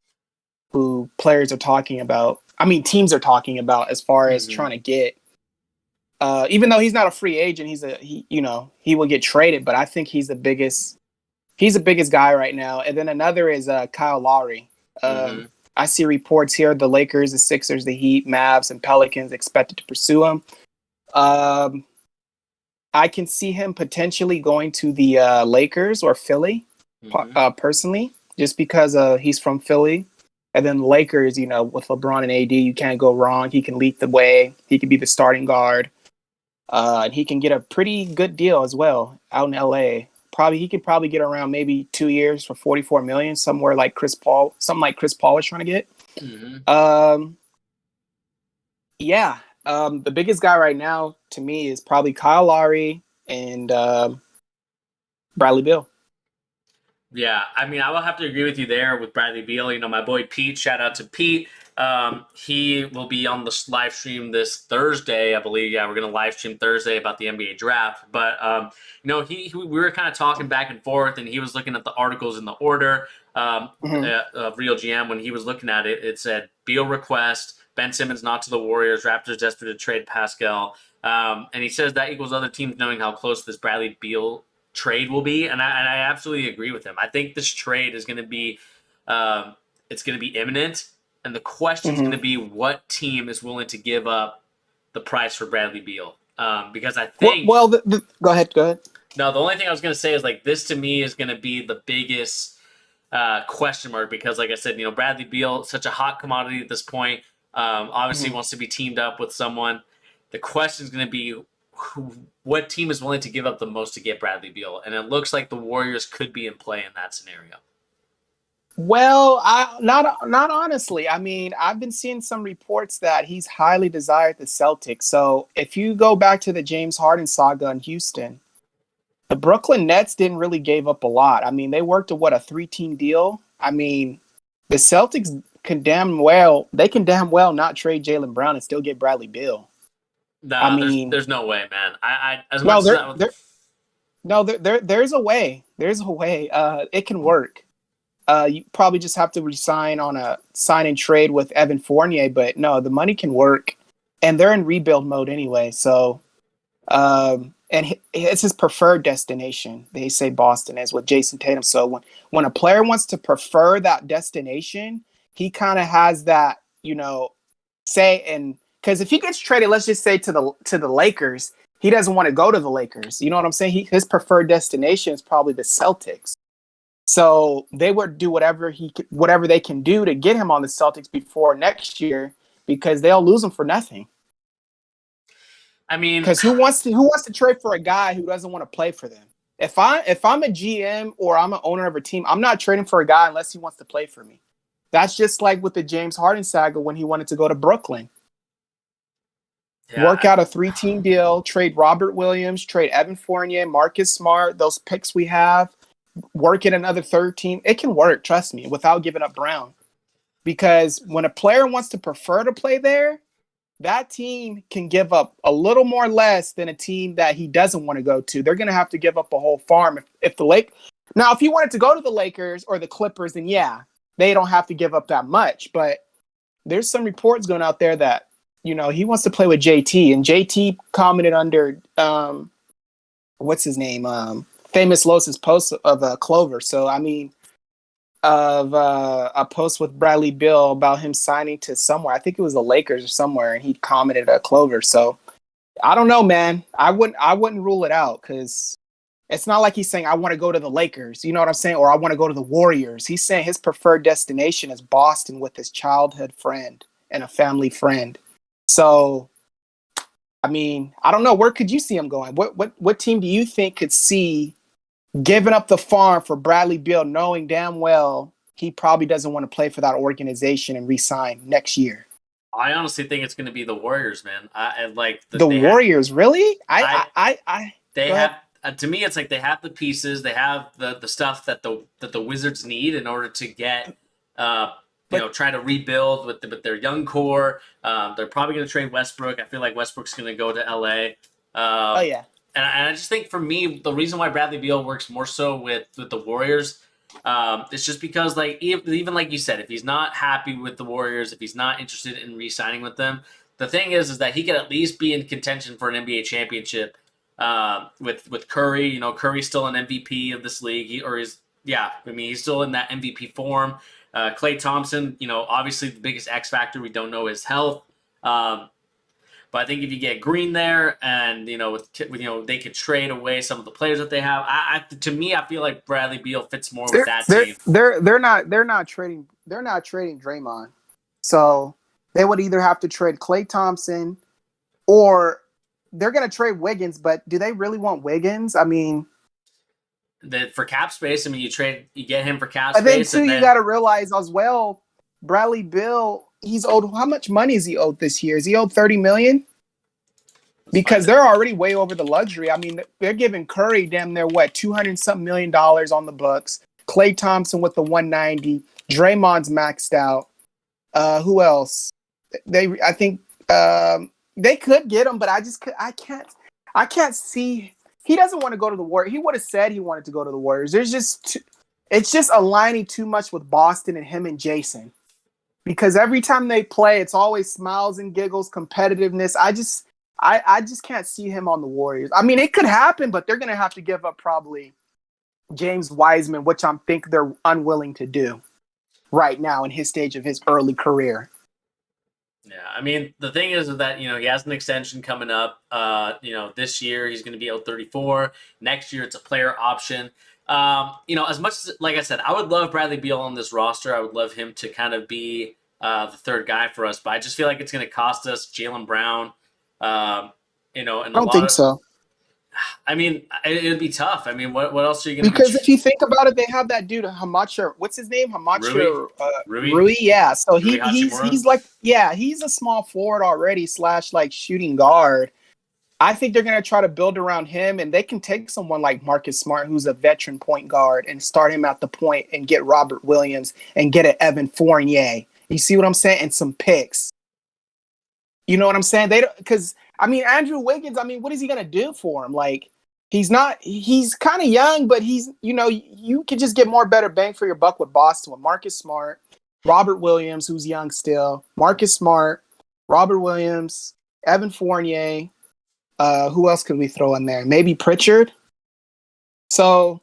Speaker 3: who players are talking about. I mean, teams are talking about as far as trying to get. Even though he's not a free agent, he will get traded. But I think he's the biggest guy right now. And then another is Kyle Lowry. I see reports here: the Lakers, the Sixers, the Heat, Mavs, and Pelicans expected to pursue him. I can see him potentially going to the Lakers or Philly, personally, just because he's from Philly. And then the Lakers, with LeBron and AD, you can't go wrong. He can lead the way. He can be the starting guard. And he can get a pretty good deal as well out in LA. He could probably get around maybe 2 years for $44 million, somewhere like Chris Paul, something like Chris Paul was trying to get. The biggest guy right now to me is probably Kyle Lowry and Bradley Beal.
Speaker 2: Yeah, I mean, I will have to agree with you there with Bradley Beal. My boy Pete, shout out to Pete. He will be on the live stream this Thursday, I believe. Yeah, we're going to live stream Thursday about the NBA draft. But, we were kind of talking back and forth, and he was looking at the articles in the order of Real GM. When he was looking at it, it said Beal request, Ben Simmons not to the Warriors, Raptors desperate to trade Pascal. And he says that equals other teams knowing how close this Bradley Beal trade will be. And I absolutely agree with him. I think this trade is going to be it's going to be imminent. And the question is going to be what team is willing to give up the price for Bradley Beal? Because I think...
Speaker 3: Well, go ahead.
Speaker 2: No, the only thing I was going to say is, this to me is going to be the biggest question mark. Because, like I said, Bradley Beal, such a hot commodity at this point, obviously wants to be teamed up with someone. The question is going to be what team is willing to give up the most to get Bradley Beal? And it looks like the Warriors could be in play in that scenario.
Speaker 3: Well, not honestly. I mean, I've been seeing some reports that he's highly desired the Celtics. So if you go back to the James Harden saga in Houston, the Brooklyn Nets didn't really give up a lot. I mean, they worked a 3-team deal. I mean, the Celtics can damn well not trade Jaylen Brown and still get Bradley Beal.
Speaker 2: There's no way, man.
Speaker 3: There's a way. There's a way. It can work. You probably just have to resign on a sign and trade with Evan Fournier, but no, the money can work, and they're in rebuild mode anyway. So, and it's his preferred destination. They say Boston is with Jason Tatum. So when a player wants to prefer that destination, he kind of has that, say, and because if he gets traded, let's just say to the Lakers, he doesn't want to go to the Lakers. You know what I'm saying? His preferred destination is probably the Celtics. So they would do whatever they can do to get him on the Celtics before next year, because they'll lose him for nothing.
Speaker 2: I mean,
Speaker 3: because who wants to trade for a guy who doesn't want to play for them? If I'm a GM or I'm an owner of a team, I'm not trading for a guy unless he wants to play for me. That's just like with the James Harden saga when he wanted to go to Brooklyn. Yeah. Work out a 3-team deal, trade Robert Williams, trade Evan Fournier, Marcus Smart, those picks we have. Work in another third team. It can work, trust me, without giving up Brown. Because when a player wants to prefer to play there, that team can give up a little more less than a team that he doesn't want to go to. They're going to have to give up a whole farm. If he wanted to go to the Lakers or the Clippers, then yeah, they don't have to give up that much. But there's some reports going out there that, he wants to play with JT, and JT commented under, what's his name? Famous Los's post of Clover. So, I mean, of a post with Bradley Beal about him signing to somewhere. I think it was the Lakers or somewhere, and he commented at Clover. So, I don't know, man. I wouldn't rule it out because it's not like he's saying I want to go to the Lakers. You know what I'm saying? Or I want to go to the Warriors. He's saying his preferred destination is Boston with his childhood friend and a family friend. So, I mean, I don't know. Where could you see him going? What team do you think could see giving up the farm for Bradley Beal, knowing damn well he probably doesn't want to play for that organization and re-sign next year?
Speaker 2: I honestly think it's going to be the Warriors, man.
Speaker 3: The Warriors, really?
Speaker 2: They have. To me, it's like they have the pieces, they have the stuff that the Wizards need in order to get, try to rebuild with their young core. They're probably going to trade Westbrook. I feel like Westbrook's going to go to LA.
Speaker 3: Oh yeah.
Speaker 2: And I just think for me, the reason why Bradley Beal works more so with the Warriors, it's just because, like, even like you said, if he's not happy with the Warriors, if he's not interested in re-signing with them, the thing is that he could at least be in contention for an NBA championship with Curry. You know, Curry's still an MVP of this league. He's still in that MVP form. Klay Thompson, obviously the biggest X factor we don't know is health. But I think if you get Green there, and they could trade away some of the players that they have. To me, I feel like Bradley Beal fits more with that team.
Speaker 3: They're not trading Draymond, so they would either have to trade Klay Thompson, or they're going to trade Wiggins. But do they really want Wiggins? I mean,
Speaker 2: for cap space, you get him for cap
Speaker 3: space.
Speaker 2: Then
Speaker 3: you got to realize as well, Bradley Beal. He's owed. How much money is he owed this year? Is he owed $30 million? Because they're already way over the luxury. I mean, they're giving Curry damn near $200-something million on the books. Klay Thompson with the 190. Draymond's maxed out. Who else? I think they could get him, but I can't see. He doesn't want to go to the Warriors. He would have said he wanted to go to the Warriors. It's just aligning too much with Boston and him and Jason. Because every time they play, it's always smiles and giggles, competitiveness. I just can't see him on the Warriors. I mean, it could happen, but they're going to have to give up probably James Wiseman, which I think they're unwilling to do right now in his stage of his early career.
Speaker 2: Yeah, I mean, the thing is that, he has an extension coming up. This year he's going to be out 34. Next year it's a player option. As much as, like I said, I would love Bradley Beal on this roster. I would love him to kind of be the third guy for us, but I just feel like it's going to cost us Jaylen Brown. I don't think
Speaker 3: so.
Speaker 2: I mean, it'd be tough. I mean, what else are you going to?
Speaker 3: Because if you think about it, they have that dude Hamacha. What's his name? Hamacha Rui. Yeah. So he's like, he's a small forward already / like shooting guard. I think they're going to try to build around him, and they can take someone like Marcus Smart, who's a veteran point guard, and start him at the point and get Robert Williams and get an Evan Fournier. You see what I'm saying? And some picks. You know what I'm saying? Because Andrew Wiggins, what is he going to do for him? Like, he's kind of young, but you could just get more better bang for your buck with Boston with Marcus Smart, Robert Williams, who's young still, Marcus Smart, Robert Williams, Evan Fournier. Who else could we throw in there? Maybe Pritchard. So,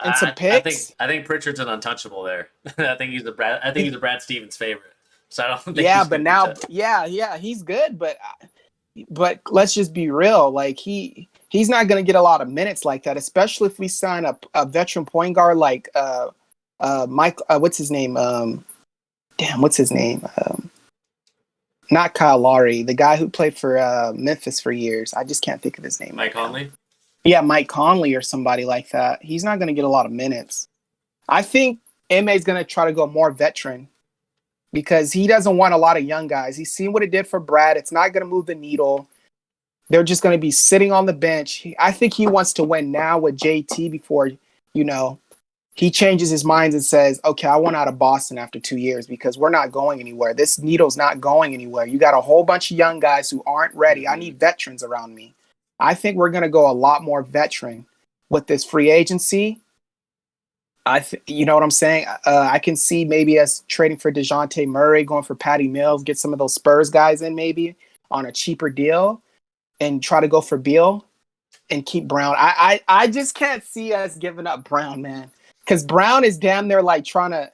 Speaker 3: and some picks.
Speaker 2: I think Pritchard's an untouchable there. I think he's a Brad Stevens favorite. So I don't think.
Speaker 3: He's good, but let's just be real. Like he's not going to get a lot of minutes like that, especially if we sign a veteran point guard like Mike. What's his name? What's his name? Not Kyle Lowry, the guy who played for Memphis for years. I just can't think of his name.
Speaker 2: Mike Conley?
Speaker 3: Yeah, Mike Conley or somebody like that. He's not going to get a lot of minutes. I think MA is going to try to go more veteran because he doesn't want a lot of young guys. He's seen what it did for Brad. It's not going to move the needle. They're just going to be sitting on the bench. I think he wants to win now with JT before, he changes his mind and says, okay, I want out of Boston after 2 years because we're not going anywhere. This needle's not going anywhere. You got a whole bunch of young guys who aren't ready. I need veterans around me. I think we're going to go a lot more veteran with this free agency. You know what I'm saying? I can see maybe us trading for DeJounte Murray, going for Patty Mills, get some of those Spurs guys in maybe on a cheaper deal and try to go for Beal and keep Brown. I just can't see us giving up Brown, man. Because Brown is damn near like trying to.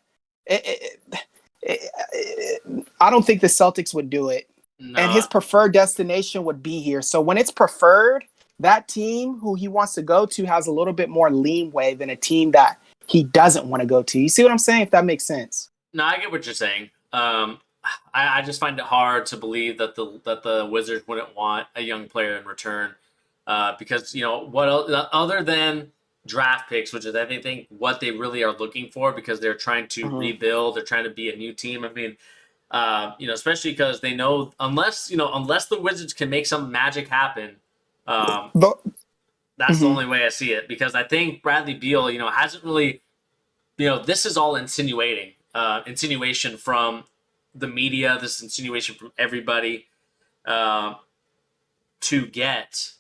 Speaker 3: I don't think the Celtics would do it. and
Speaker 2: No,
Speaker 3: his preferred destination would be here. So when it's preferred, that team who he wants to go to has a little bit more leeway than a team that he doesn't want to go to. You see what I'm saying? If that makes sense.
Speaker 2: no, I get what you're saying. I just find it hard to believe that the Wizards wouldn't want a young player in return, because what other than draft picks, which is I think what they really are looking for, because they're trying to rebuild, they're trying to be a new team. I mean, especially because they know unless the Wizards can make some magic happen,
Speaker 3: But
Speaker 2: that's the only way I see it. Because I think Bradley Beal, hasn't really, this is all insinuation from the media, this insinuation from everybody, to get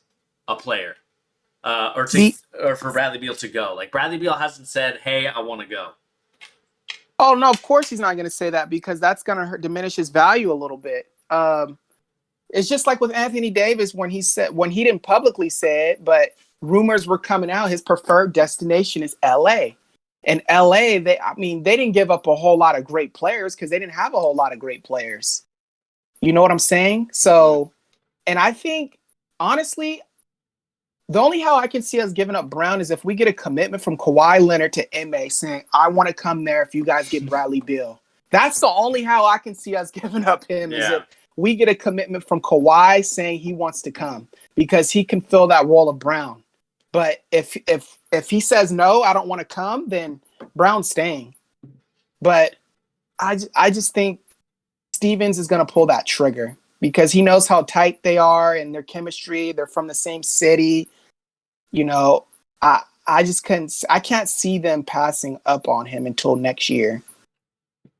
Speaker 2: a player, or for Bradley Beal to go. Like Bradley Beal hasn't said, "Hey, I want to go."
Speaker 3: oh no, of course he's not going to say that because that's going to diminish his value a little bit. It's just like with Anthony Davis when he didn't publicly say it, but rumors were coming out. His preferred destination is L.A. And L.A. they didn't give up a whole lot of great players because they didn't have a whole lot of great players. You know what I'm saying? So, and I think honestly, the only how I can see us giving up Brown is if we get a commitment from Kawhi Leonard to MA saying, "I want to come there if you guys get Bradley Beal." That's the only how I can see us giving up him is if we get a commitment from Kawhi saying he wants to come because he can fill that role of Brown. But if he says no, I don't want to come, then Brown's staying. But I just think Stevens is going to pull that trigger because he knows how tight they are and their chemistry. They're from the same city. I can't see them passing up on him until next year.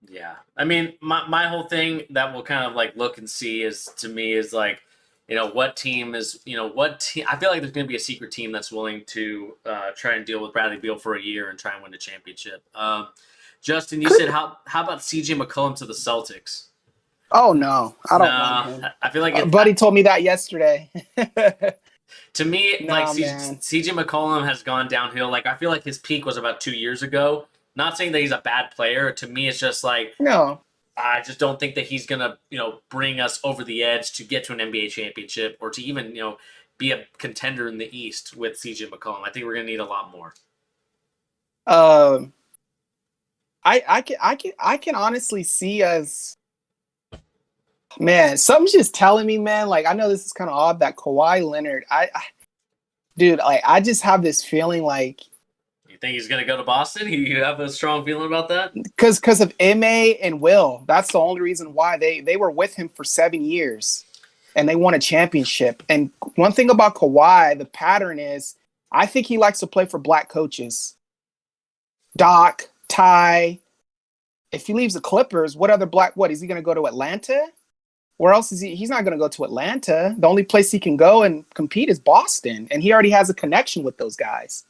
Speaker 2: Yeah. I mean, my whole thing that we'll kind of like look and see is like, what team is, I feel like there's going to be a secret team that's willing to try and deal with Bradley Beal for a year and try and win a championship. Justin, you said, how about CJ McCullum to the Celtics?
Speaker 3: Oh, no. I don't want him.
Speaker 2: I feel like
Speaker 3: Buddy told me that yesterday.
Speaker 2: To me, CJ McCollum has gone downhill. Like, I feel like his peak was about 2 years ago. Not saying that he's a bad player. To me, it's just like,
Speaker 3: no.
Speaker 2: I just don't think that he's gonna, bring us over the edge to get to an NBA championship or to even, be a contender in the East with CJ McCollum. I think we're gonna need a lot more.
Speaker 3: I can honestly see us. Man, something's just telling me, man. Like, I know this is kind of odd that Kawhi Leonard. Dude, like, I just have this feeling like.
Speaker 2: You think he's gonna go to Boston? You have a strong feeling about that?
Speaker 3: Because of MA and Will. That's the only reason why they were with him for 7 years, and they won a championship. And one thing about Kawhi, the pattern is, I think he likes to play for black coaches. Doc, Ty. If he leaves the Clippers, what is he going to go to Atlanta? Where else is he? He's not going to go to Atlanta. The only place he can go and compete is Boston. And he already has a connection with those guys.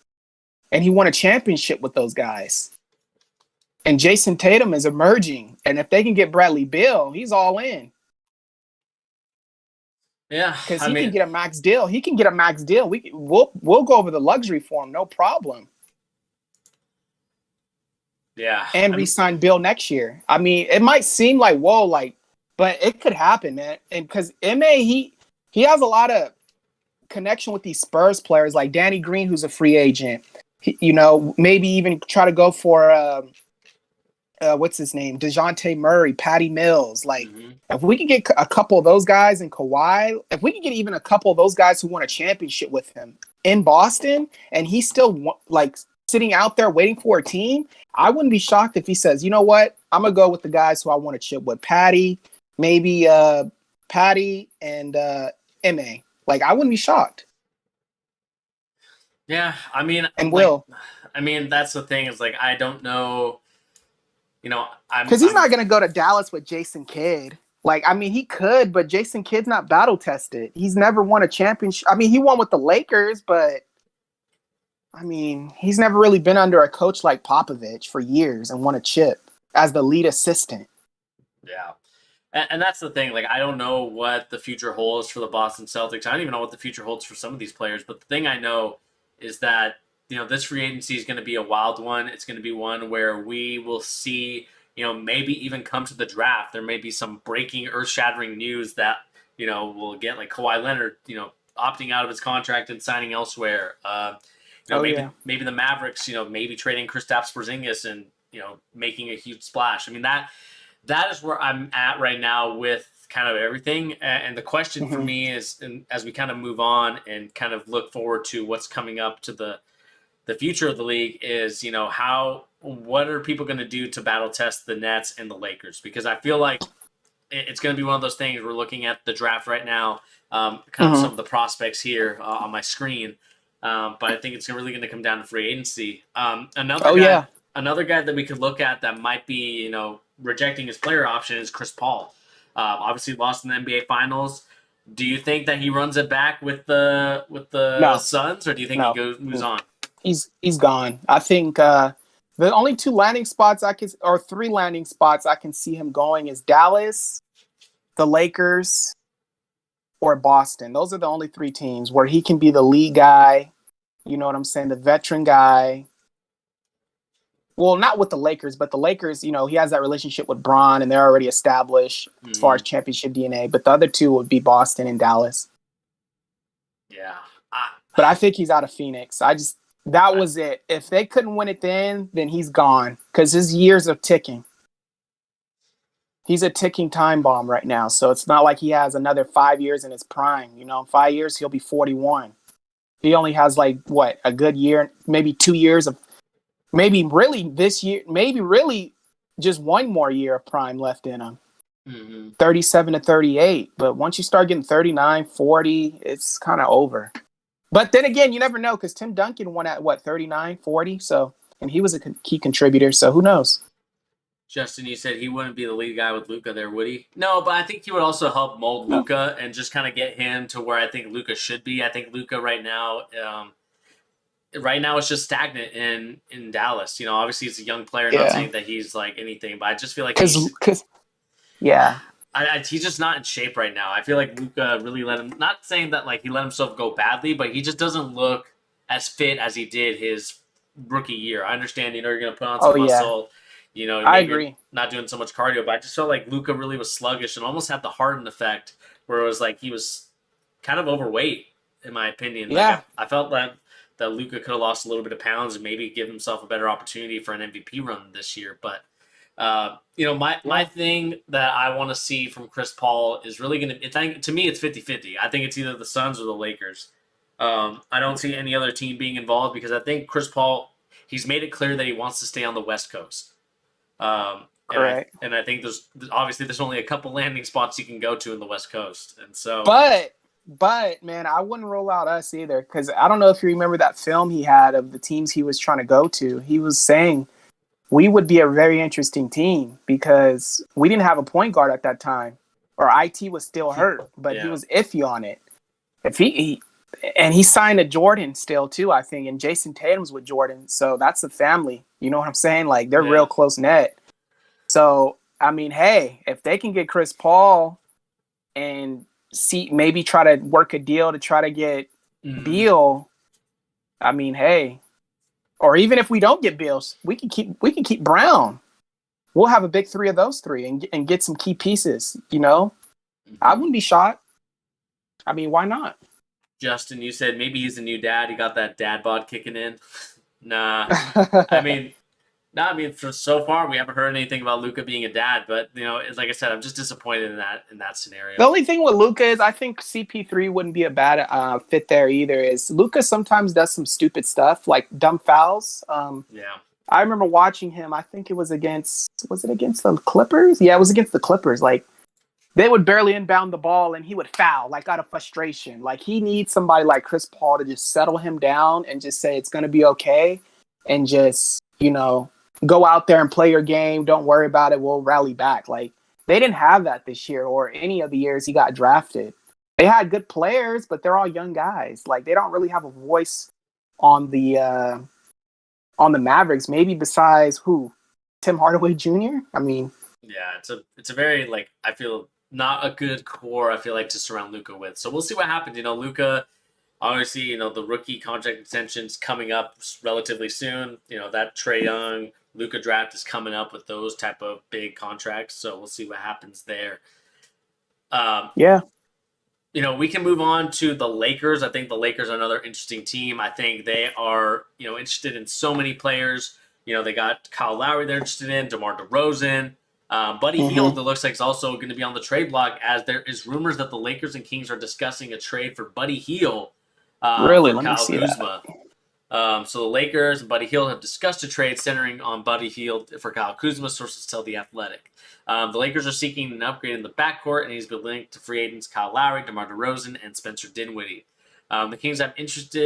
Speaker 3: And he won a championship with those guys. And Jason Tatum is emerging. And if they can get Bradley Beal, he's all in.
Speaker 2: Yeah.
Speaker 3: Because he can get a max deal. He can get a max deal. We'll go over the luxury for him, no problem.
Speaker 2: Yeah.
Speaker 3: And re-sign Bill next year. I mean, it might seem like, whoa, like, but it could happen, man. And because MA, he has a lot of connection with these Spurs players, like Danny Green, who's a free agent. Maybe even try to go for what's his name, DeJounte Murray, Patty Mills. Like, if we can get a couple of those guys in Kawhi, if we can get even a couple of those guys who won a championship with him in Boston, and he's still like sitting out there waiting for a team, I wouldn't be shocked if he says, "You know what? I'm gonna go with the guys who I want to chip with, Patty, maybe Patty and MA." Like, I wouldn't be shocked.
Speaker 2: Yeah, I mean,
Speaker 3: and Will.
Speaker 2: I mean, that's the thing is, like, I don't know,
Speaker 3: because he's not going to go to Dallas with Jason Kidd. Like, I mean, he could, but Jason Kidd's not battle tested. He's never won a championship. I mean, he won with the Lakers, but I mean, he's never really been under a coach like Popovich for years and won a chip as the lead assistant.
Speaker 2: Yeah. And that's the thing. Like, I don't know what the future holds for the Boston Celtics. I don't even know what the future holds for some of these players. But the thing I know is that, this free agency is going to be a wild one. It's going to be one where we will see maybe even come to the draft, there may be some breaking, earth-shattering news that, we'll get like Kawhi Leonard, opting out of his contract and signing elsewhere. Maybe
Speaker 3: yeah.
Speaker 2: maybe the Mavericks, maybe trading Kristaps Porzingis and, making a huge splash. I mean, that is where I'm at right now with kind of everything. And the question for me is, and as we kind of move on and kind of look forward to what's coming up to the future of the league is, what are people going to do to battle test the Nets and the Lakers? Because I feel like it's going to be one of those things. We're looking at the draft right now, kind of some of the prospects here on my screen. But I think it's really going to come down to free agency. Another guy that we could look at that might be, rejecting his player option is Chris Paul. Obviously lost in the NBA Finals. Do you think that he runs it back with the Suns, or do you think he moves on?
Speaker 3: He's gone. I think the only 2 landing spots or 3 landing spots I can see him going is Dallas, the Lakers, or Boston. Those are the only 3 teams where he can be the lead guy. You know what I'm saying? The veteran guy. Well, not with the Lakers, but the Lakers, he has that relationship with Bron, and they're already established as far as championship DNA. But the other 2 would be Boston and Dallas.
Speaker 2: Yeah.
Speaker 3: But I think he's out of Phoenix. That was it. If they couldn't win it then he's gone because his years are ticking. He's a ticking time bomb right now. So it's not like he has another 5 years in his prime. In 5 years, he'll be 41. He only has a good year, maybe 2 years of, maybe really this year, maybe really just 1 more year of prime left in him. 37 to 38. But once you start getting 39, 40, it's kind of over. But then again, you never know because Tim Duncan won at 39, 40. So, and he was a key contributor. So who knows?
Speaker 2: Justin, you said he wouldn't be the lead guy with Luka there, would he? No, but I think he would also help mold Luka and just kind of get him to where I think Luka should be. I think Luka right now it's just stagnant in Dallas. Obviously he's a young player, not saying that he's like anything, but I just feel like he's just not in shape right now. I feel like Luka really not saying that like he let himself go badly, but he just doesn't look as fit as he did his rookie year. I understand, you're going to put on some muscle.
Speaker 3: I agree.
Speaker 2: Not doing so much cardio, but I just felt like Luka really was sluggish and almost had the Harden effect, where it was like he was kind of overweight, in my opinion.
Speaker 3: Yeah,
Speaker 2: like I felt that Luka could have lost a little bit of pounds and maybe give himself a better opportunity for an MVP run this year. But my thing that I want to see from Chris Paul is really going to. To me, it's 50-50. I think it's either the Suns or the Lakers. I don't see any other team being involved because I think Chris Paul, he's made it clear that he wants to stay on the West Coast.
Speaker 3: Correct.
Speaker 2: And I think there's only a couple landing spots you can go to in the West Coast, and so.
Speaker 3: But man, I wouldn't rule out us either because I don't know if you remember that film he had of the teams he was trying to go to. He was saying we would be a very interesting team because we didn't have a point guard at that time, or IT was still hurt, but he was iffy on it. If he signed a Jordan still too, I think, and Jason Tatum's with Jordan, so that's the family. You know what I'm saying? Like they're real close knit. So I mean, hey, if they can get Chris Paul and maybe try to work a deal to try to get Beal, I mean, hey, or even if we don't get Beal, we can keep Brown. We'll have a big 3 of those 3 and get some key pieces. I wouldn't be shocked. I mean, why not?
Speaker 2: Justin, you said maybe he's a new dad. He got that dad bod kicking in. Nah, I mean, for so far we haven't heard anything about Luka being a dad. But like I said, I'm just disappointed in that scenario.
Speaker 3: The only thing with Luka is I think CP3 wouldn't be a bad fit there either. Is Luka sometimes does some stupid stuff like dumb fouls. I remember watching him. I think it was against the Clippers? Yeah, it was against the Clippers. Like they would barely inbound the ball and he would foul like out of frustration. Like he needs somebody like Chris Paul to just settle him down and just say it's going to be okay and just, go out there and play your game. Don't worry about it. We'll rally back. Like they didn't have that this year or any of the years he got drafted. They had good players, but they're all young guys. Like they don't really have a voice on the Mavericks, maybe besides who? Tim Hardaway Jr.? I mean,
Speaker 2: yeah, it's a very I feel not a good core, I feel like, to surround Luka with. So we'll see what happens. Luka, obviously, the rookie contract extension's coming up relatively soon. That Trae Young, Luka draft is coming up with those type of big contracts, so we'll see what happens there.
Speaker 3: Yeah.
Speaker 2: We can move on to the Lakers. I think the Lakers are another interesting team. I think they are, interested in so many players. They got Kyle Lowry they're interested in, DeMar DeRozan. Buddy Hield, it looks like, is also going to be on the trade block, as there is rumors that the Lakers and Kings are discussing a trade for Buddy Hield
Speaker 3: Really?
Speaker 2: for
Speaker 3: Let me
Speaker 2: Kyle
Speaker 3: see
Speaker 2: Kuzma. So the Lakers and Buddy Hield have discussed a trade centering on Buddy Hield for Kyle Kuzma, sources tell The Athletic. The Lakers are seeking an upgrade in the backcourt, and he's been linked to free agents Kyle Lowry, DeMar DeRozan, and Spencer Dinwiddie. The Kings had interest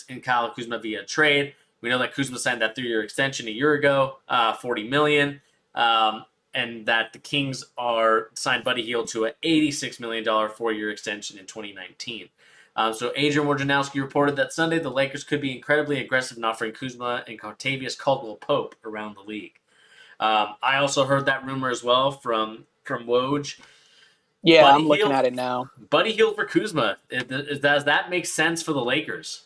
Speaker 2: in Kyle Kuzma via trade. We know that Kuzma signed that 3-year extension a year ago, $40 million, and that the Kings are signed Buddy Hield to an $86 million 4-year extension in 2019. So Adrian Wojnarowski reported that Sunday the Lakers could be incredibly aggressive in offering Kuzma and Kentavious Caldwell-Pope around the league. I also heard that rumor as well from Woj.
Speaker 3: Yeah,
Speaker 2: Buddy
Speaker 3: I'm looking
Speaker 2: Hield,
Speaker 3: at it now.
Speaker 2: Buddy Hield for Kuzma. Does that make sense for the Lakers?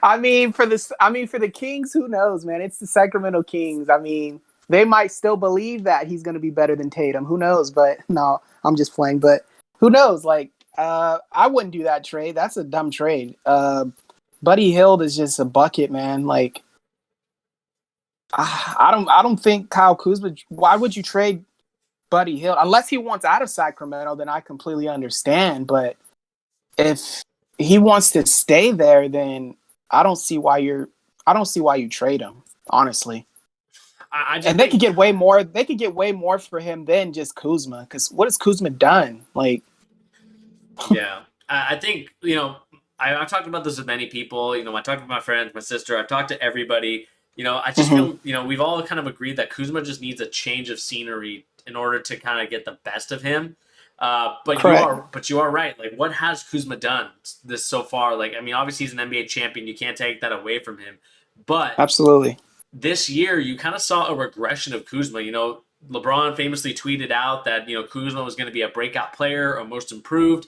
Speaker 3: I mean, for the Kings, who knows, man? It's the Sacramento Kings. I mean, they might still believe that he's going to be better than Tatum. Who knows? But no, I'm just playing. But who knows? Like, I wouldn't do that trade. That's a dumb trade. Buddy Hield is just a bucket, man. Like, I don't think Kyle Kuzma. Why would you trade Buddy Hield unless he wants out of Sacramento? Then I completely understand. But if he wants to stay there, then I don't see why you trade him. Honestly, and they could get way more. They could get way more for him than just Kuzma. Because what has Kuzma done? Like,
Speaker 2: yeah, I think I've talked about this with many people. I talked to my friends, my sister. I've talked to everybody. I just feel, we've all kind of agreed that Kuzma just needs a change of scenery in order to kind of get the best of him. But you are right. Like, what has Kuzma done this so far? Like, I mean, obviously he's an NBA champion. You can't take that away from him. But
Speaker 3: absolutely,
Speaker 2: this year you kind of saw a regression of Kuzma. LeBron famously tweeted out that Kuzma was going to be a breakout player or most improved.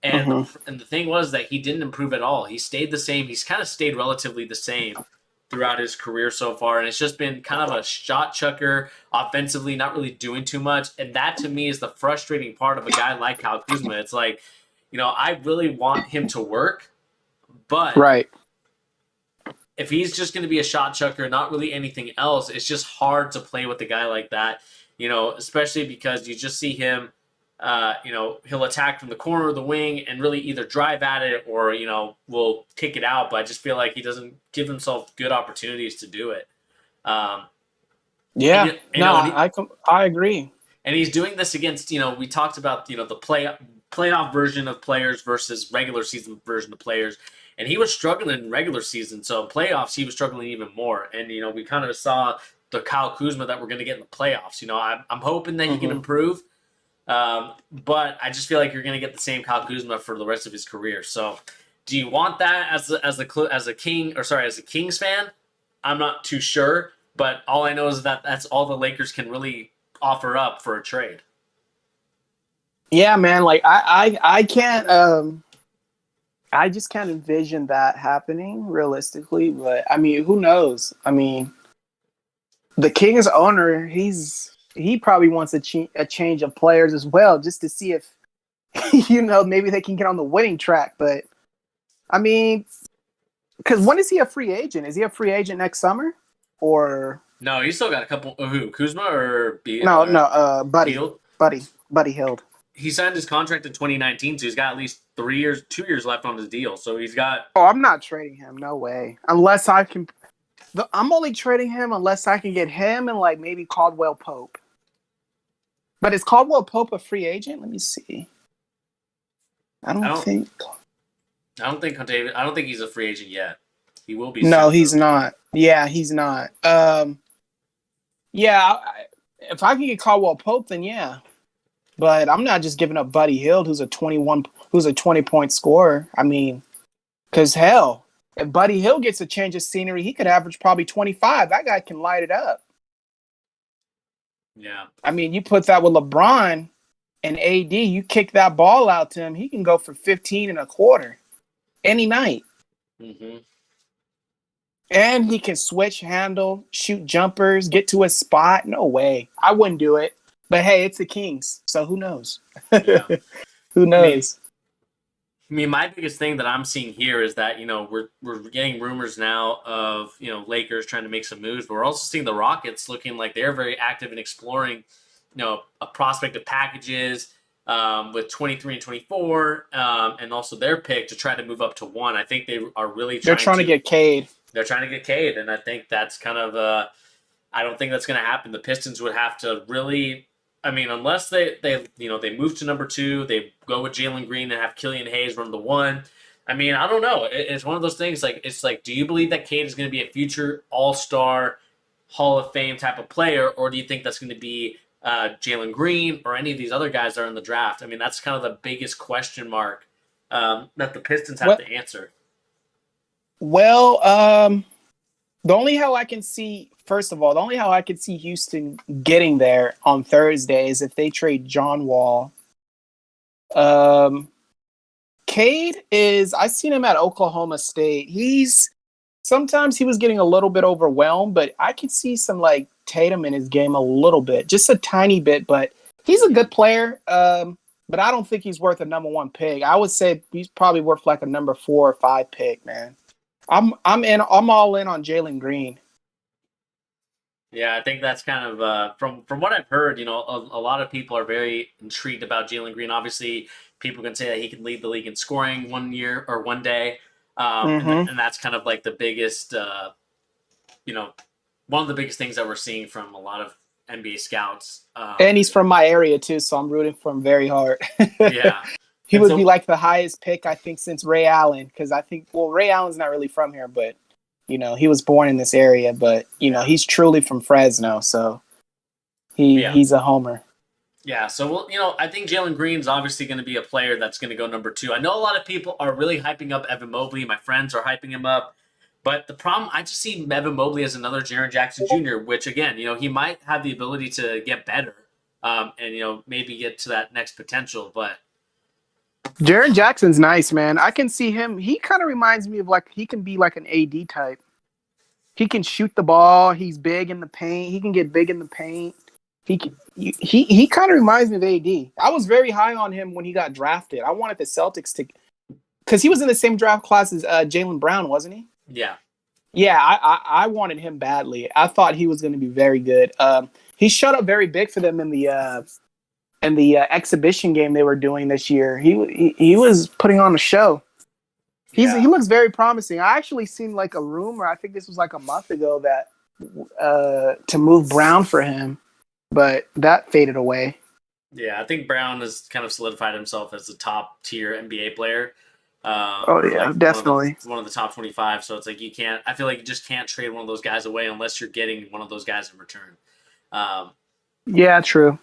Speaker 2: And the thing was that he didn't improve at all. He stayed the same. He's kind of stayed relatively the same throughout his career so far, and it's just been kind of a shot chucker offensively, not really doing too much. And that to me is the frustrating part of a guy like Kyle Kuzma. It's like, I really want him to work, but if he's just going to be a shot chucker, not really anything else, it's just hard to play with a guy like that, especially because you just see him, he'll attack from the corner of the wing and really either drive at it or, will kick it out. But I just feel like he doesn't give himself good opportunities to do it.
Speaker 3: I agree.
Speaker 2: And he's doing this against, we talked about, the playoff version of players versus regular season version of players. And he was struggling in regular season. So in playoffs, he was struggling even more. And, we kind of saw the Kyle Kuzma that we're going to get in the playoffs. I'm hoping that he can improve. But I just feel like you're going to get the same Kyle Kuzma for the rest of his career. So do you want that as a Kings fan? I'm not too sure. But all I know is that that's all the Lakers can really offer up for a trade.
Speaker 3: Yeah, man. Like I can't. I just can't envision that happening realistically. But I mean, who knows? I mean, the Kings owner, he probably wants a change of players as well, just to see if maybe they can get on the winning track. But I mean, because when is he a free agent? Is he a free agent next summer? Or
Speaker 2: no, he's still got a couple. Who, Kuzma or
Speaker 3: Buddy
Speaker 2: Hield?
Speaker 3: Buddy Hield.
Speaker 2: He signed his contract in 2019, so he's got at least 2 years left on his deal. So he's got.
Speaker 3: Oh, I'm not trading him. No way. Unless I can. I'm only trading him unless I can get him and like maybe Caldwell Pope. But is Caldwell Pope a free agent? Let me see. I don't think he's a free agent yet. He will be. No, he's not. Yeah, he's not. If I can get Caldwell Pope, then yeah. But I'm not just giving up Buddy Hield, who's a 20-point scorer. I mean, because hell, if Buddy Hield gets a change of scenery, he could average probably 25. That guy can light it up.
Speaker 2: Yeah.
Speaker 3: I mean, you put that with LeBron and AD, you kick that ball out to him, he can go for 15 and a quarter any night.
Speaker 2: Mm-hmm.
Speaker 3: And he can switch, handle, shoot jumpers, get to a spot. No way. I wouldn't do it. But hey, it's the Kings. So who knows?
Speaker 2: Yeah.
Speaker 3: Who
Speaker 2: I mean,
Speaker 3: knows?
Speaker 2: my biggest thing that I'm seeing here is that we're getting rumors now of Lakers trying to make some moves, but we're also seeing the Rockets looking like they're very active in exploring a prospect of packages with 23 and 24, and also their pick to try to move up to 1. I think they are really
Speaker 3: They're trying to get Cade.
Speaker 2: They're trying to get Cade, and I think that's kind of I don't think that's going to happen. The Pistons would have to really. I mean, unless they move to number 2, they go with Jalen Green and have Killian Hayes run the 1. I mean, I don't know. It's one of those things. It's like, do you believe that Cade is going to be a future All-Star, Hall of Fame type of player, or do you think that's going to be Jalen Green or any of these other guys that are in the draft? I mean, that's kind of the biggest question mark that the Pistons have to answer.
Speaker 3: Well, the only how I can see Houston getting there on Thursday is if they trade John Wall. Cade I've seen him at Oklahoma State. Sometimes he was getting a little bit overwhelmed, but I can see some like Tatum in his game a little bit, just a tiny bit, but he's a good player. But I don't think he's worth a number 1 pick. I would say he's probably worth like a number 4 or 5 pick, man. I'm all in on Jalen Green.
Speaker 2: Yeah, I think that's kind of from what I've heard. A lot of people are very intrigued about Jalen Green. Obviously, people can say that he can lead the league in scoring one year or one day, and that's kind of like the biggest, one of the biggest things that we're seeing from a lot of NBA scouts.
Speaker 3: And he's from my area too, so I'm rooting for him very hard.
Speaker 2: Yeah.
Speaker 3: He would be like the highest pick, I think, since Ray Allen, because I think, Ray Allen's not really from here, but, he was born in this area, but, he's truly from Fresno, so he's a homer.
Speaker 2: Yeah, so, I think Jalen Green's obviously going to be a player that's going to go number 2. I know a lot of people are really hyping up Evan Mobley. My friends are hyping him up. But the problem, I just see Evan Mobley as another Jaren Jackson Jr., which, again, he might have the ability to get better and, maybe get to that next potential, but
Speaker 3: Jaren Jackson's nice, man. I can see him. He kind of reminds me of he can be like an AD type. He can shoot the ball. He's big in the paint. He can get big in the paint. He kind of reminds me of AD. I was very high on him when he got drafted. I wanted the Celtics to, because he was in the same draft class as Jaylen Brown, wasn't he?
Speaker 2: Yeah.
Speaker 3: Yeah, I wanted him badly. I thought he was going to be very good. He showed up very big for them in the exhibition game they were doing this year. He was putting on a show. He looks very promising. I actually seen like a rumor, I think this was like a month ago, that to move Brown for him, but that faded away.
Speaker 2: Yeah, I think Brown has kind of solidified himself as a top tier NBA player.
Speaker 3: Definitely
Speaker 2: one of the top 25. So it's like I feel like you just can't trade one of those guys away unless you're getting one of those guys in return.
Speaker 3: Yeah, true.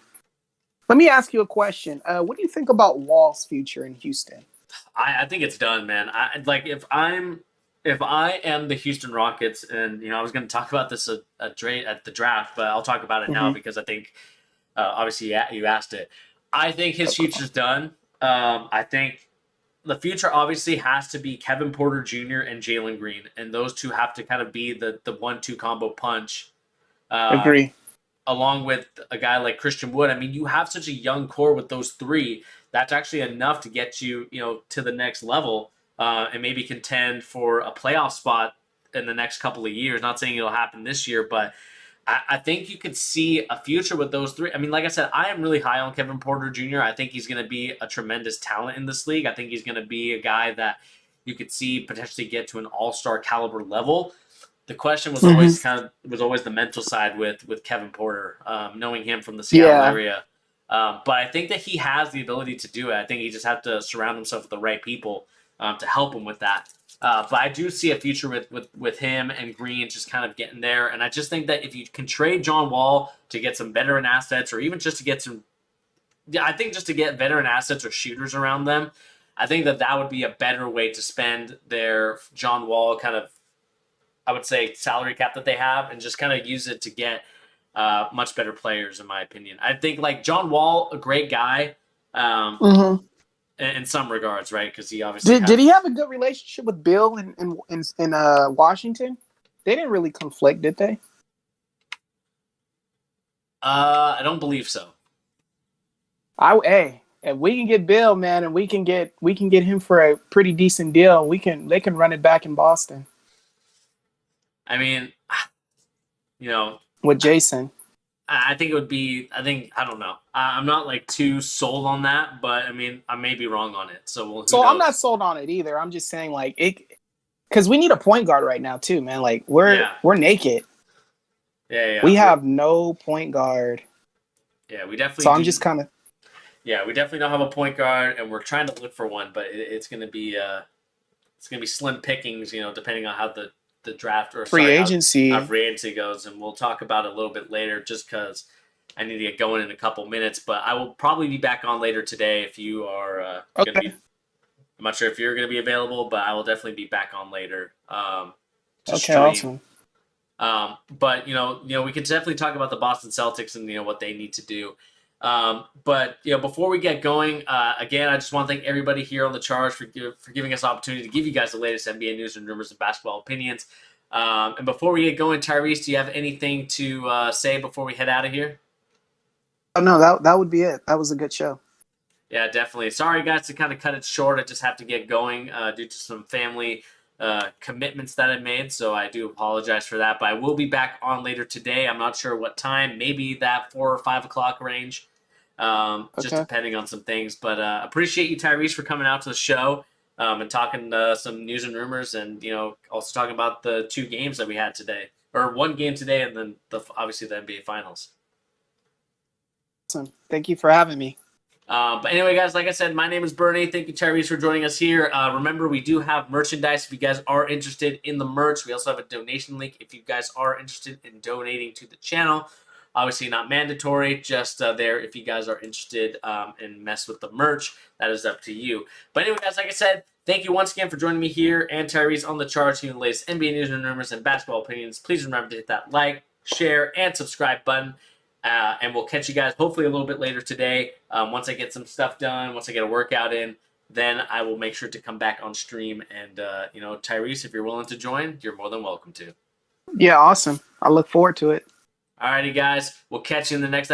Speaker 3: Let me ask you a question. What do you think about Wall's future in Houston?
Speaker 2: I think it's done, man. If I am the Houston Rockets, and I was going to talk about this at the draft, but I'll talk about it now because I think obviously you asked it. I think his future's done. I think the future obviously has to be Kevin Porter Jr. and Jalen Green, and those two have to kind of be the 1-2 combo punch.
Speaker 3: Agree.
Speaker 2: Along with a guy like Christian Wood. I mean, you have such a young core with those 3. That's actually enough to get you, to the next level and maybe contend for a playoff spot in the next couple of years. Not saying it'll happen this year, but I think you could see a future with those 3. I mean, like I said, I am really high on Kevin Porter Jr. I think he's going to be a tremendous talent in this league. I think he's going to be a guy that you could see potentially get to an all-star caliber level. The question was always the mental side with Kevin Porter, knowing him from the Seattle area. But I think that he has the ability to do it. I think he just has to surround himself with the right people to help him with that. But I do see a future with him and Green just kind of getting there. And I just think that if you can trade John Wall to get some veteran assets, or even just to get just to get veteran assets or shooters around them, I think that would be a better way to spend their John Wall kind of, I would say, salary cap that they have, and just kind of use it to get much better players, in my opinion. I think like John Wall, a great guy in some regards, right? Because he obviously
Speaker 3: did he have a good relationship with Bill in Washington? They didn't really conflict, did they?
Speaker 2: I don't believe so.
Speaker 3: Hey, if we can get Bill, man, and we can get him for a pretty decent deal, they can run it back in Boston
Speaker 2: I mean,
Speaker 3: with Jason.
Speaker 2: I think it would be. I don't know. I'm not like too sold on that, but I mean, I may be wrong on it. So who
Speaker 3: So
Speaker 2: knows?
Speaker 3: I'm not sold on it either. I'm just saying like it because we need a point guard right now too, man. Like we're naked.
Speaker 2: Yeah.
Speaker 3: We have no point guard.
Speaker 2: Yeah, we definitely.
Speaker 3: So I'm just kind of.
Speaker 2: Yeah, we definitely don't have a point guard, and we're trying to look for one, but it's going to be slim pickings, depending on how the draft or
Speaker 3: free agency
Speaker 2: goes, and we'll talk about it a little bit later, just because I need to get going in a couple minutes. But I will probably be back on later today if you are
Speaker 3: okay.
Speaker 2: going to be. I'm not sure if you're going to be available, but I will definitely be back on later. To stream.
Speaker 3: Awesome.
Speaker 2: But we could definitely talk about the Boston Celtics and what they need to do. But before we get going, again, I just want to thank everybody here on the Charge for giving us the opportunity to give you guys the latest NBA news and rumors and basketball opinions. And before we get going, Tyrese, do you have anything to say before we head out of here?
Speaker 3: Oh no, that would be it. That was a good show.
Speaker 2: Yeah, definitely. Sorry, guys, to kind of cut it short. I just have to get going due to some family commitments that I made, so I do apologize for that. But I will be back on later today. I'm not sure what time, maybe that 4 or 5 o'clock range, just depending on some things. But appreciate you, Tyrese, for coming out to the show and talking some news and rumors, and also talking about the 2 games that we had today, or 1 game today, and then obviously the NBA Finals.
Speaker 3: Awesome. Thank you for having me.
Speaker 2: But anyway, guys, like I said, my name is Bernie. Thank you, Tyrese, for joining us here. Remember, we do have merchandise if you guys are interested in the merch. We also have a donation link if you guys are interested in donating to the channel. Obviously, not mandatory, just there if you guys are interested and mess with the merch. That is up to you. But anyway, guys, like I said, thank you once again for joining me here and Tyrese on the Charge, here the latest NBA news and rumors and basketball opinions. Please remember to hit that like, share, and subscribe button. And we'll catch you guys hopefully a little bit later today. Once I get some stuff done, once I get a workout in, then I will make sure to come back on stream. And, Tyrese, if you're willing to join, you're more than welcome to.
Speaker 3: Yeah, awesome. I look forward to it.
Speaker 2: Alrighty, guys. We'll catch you in the next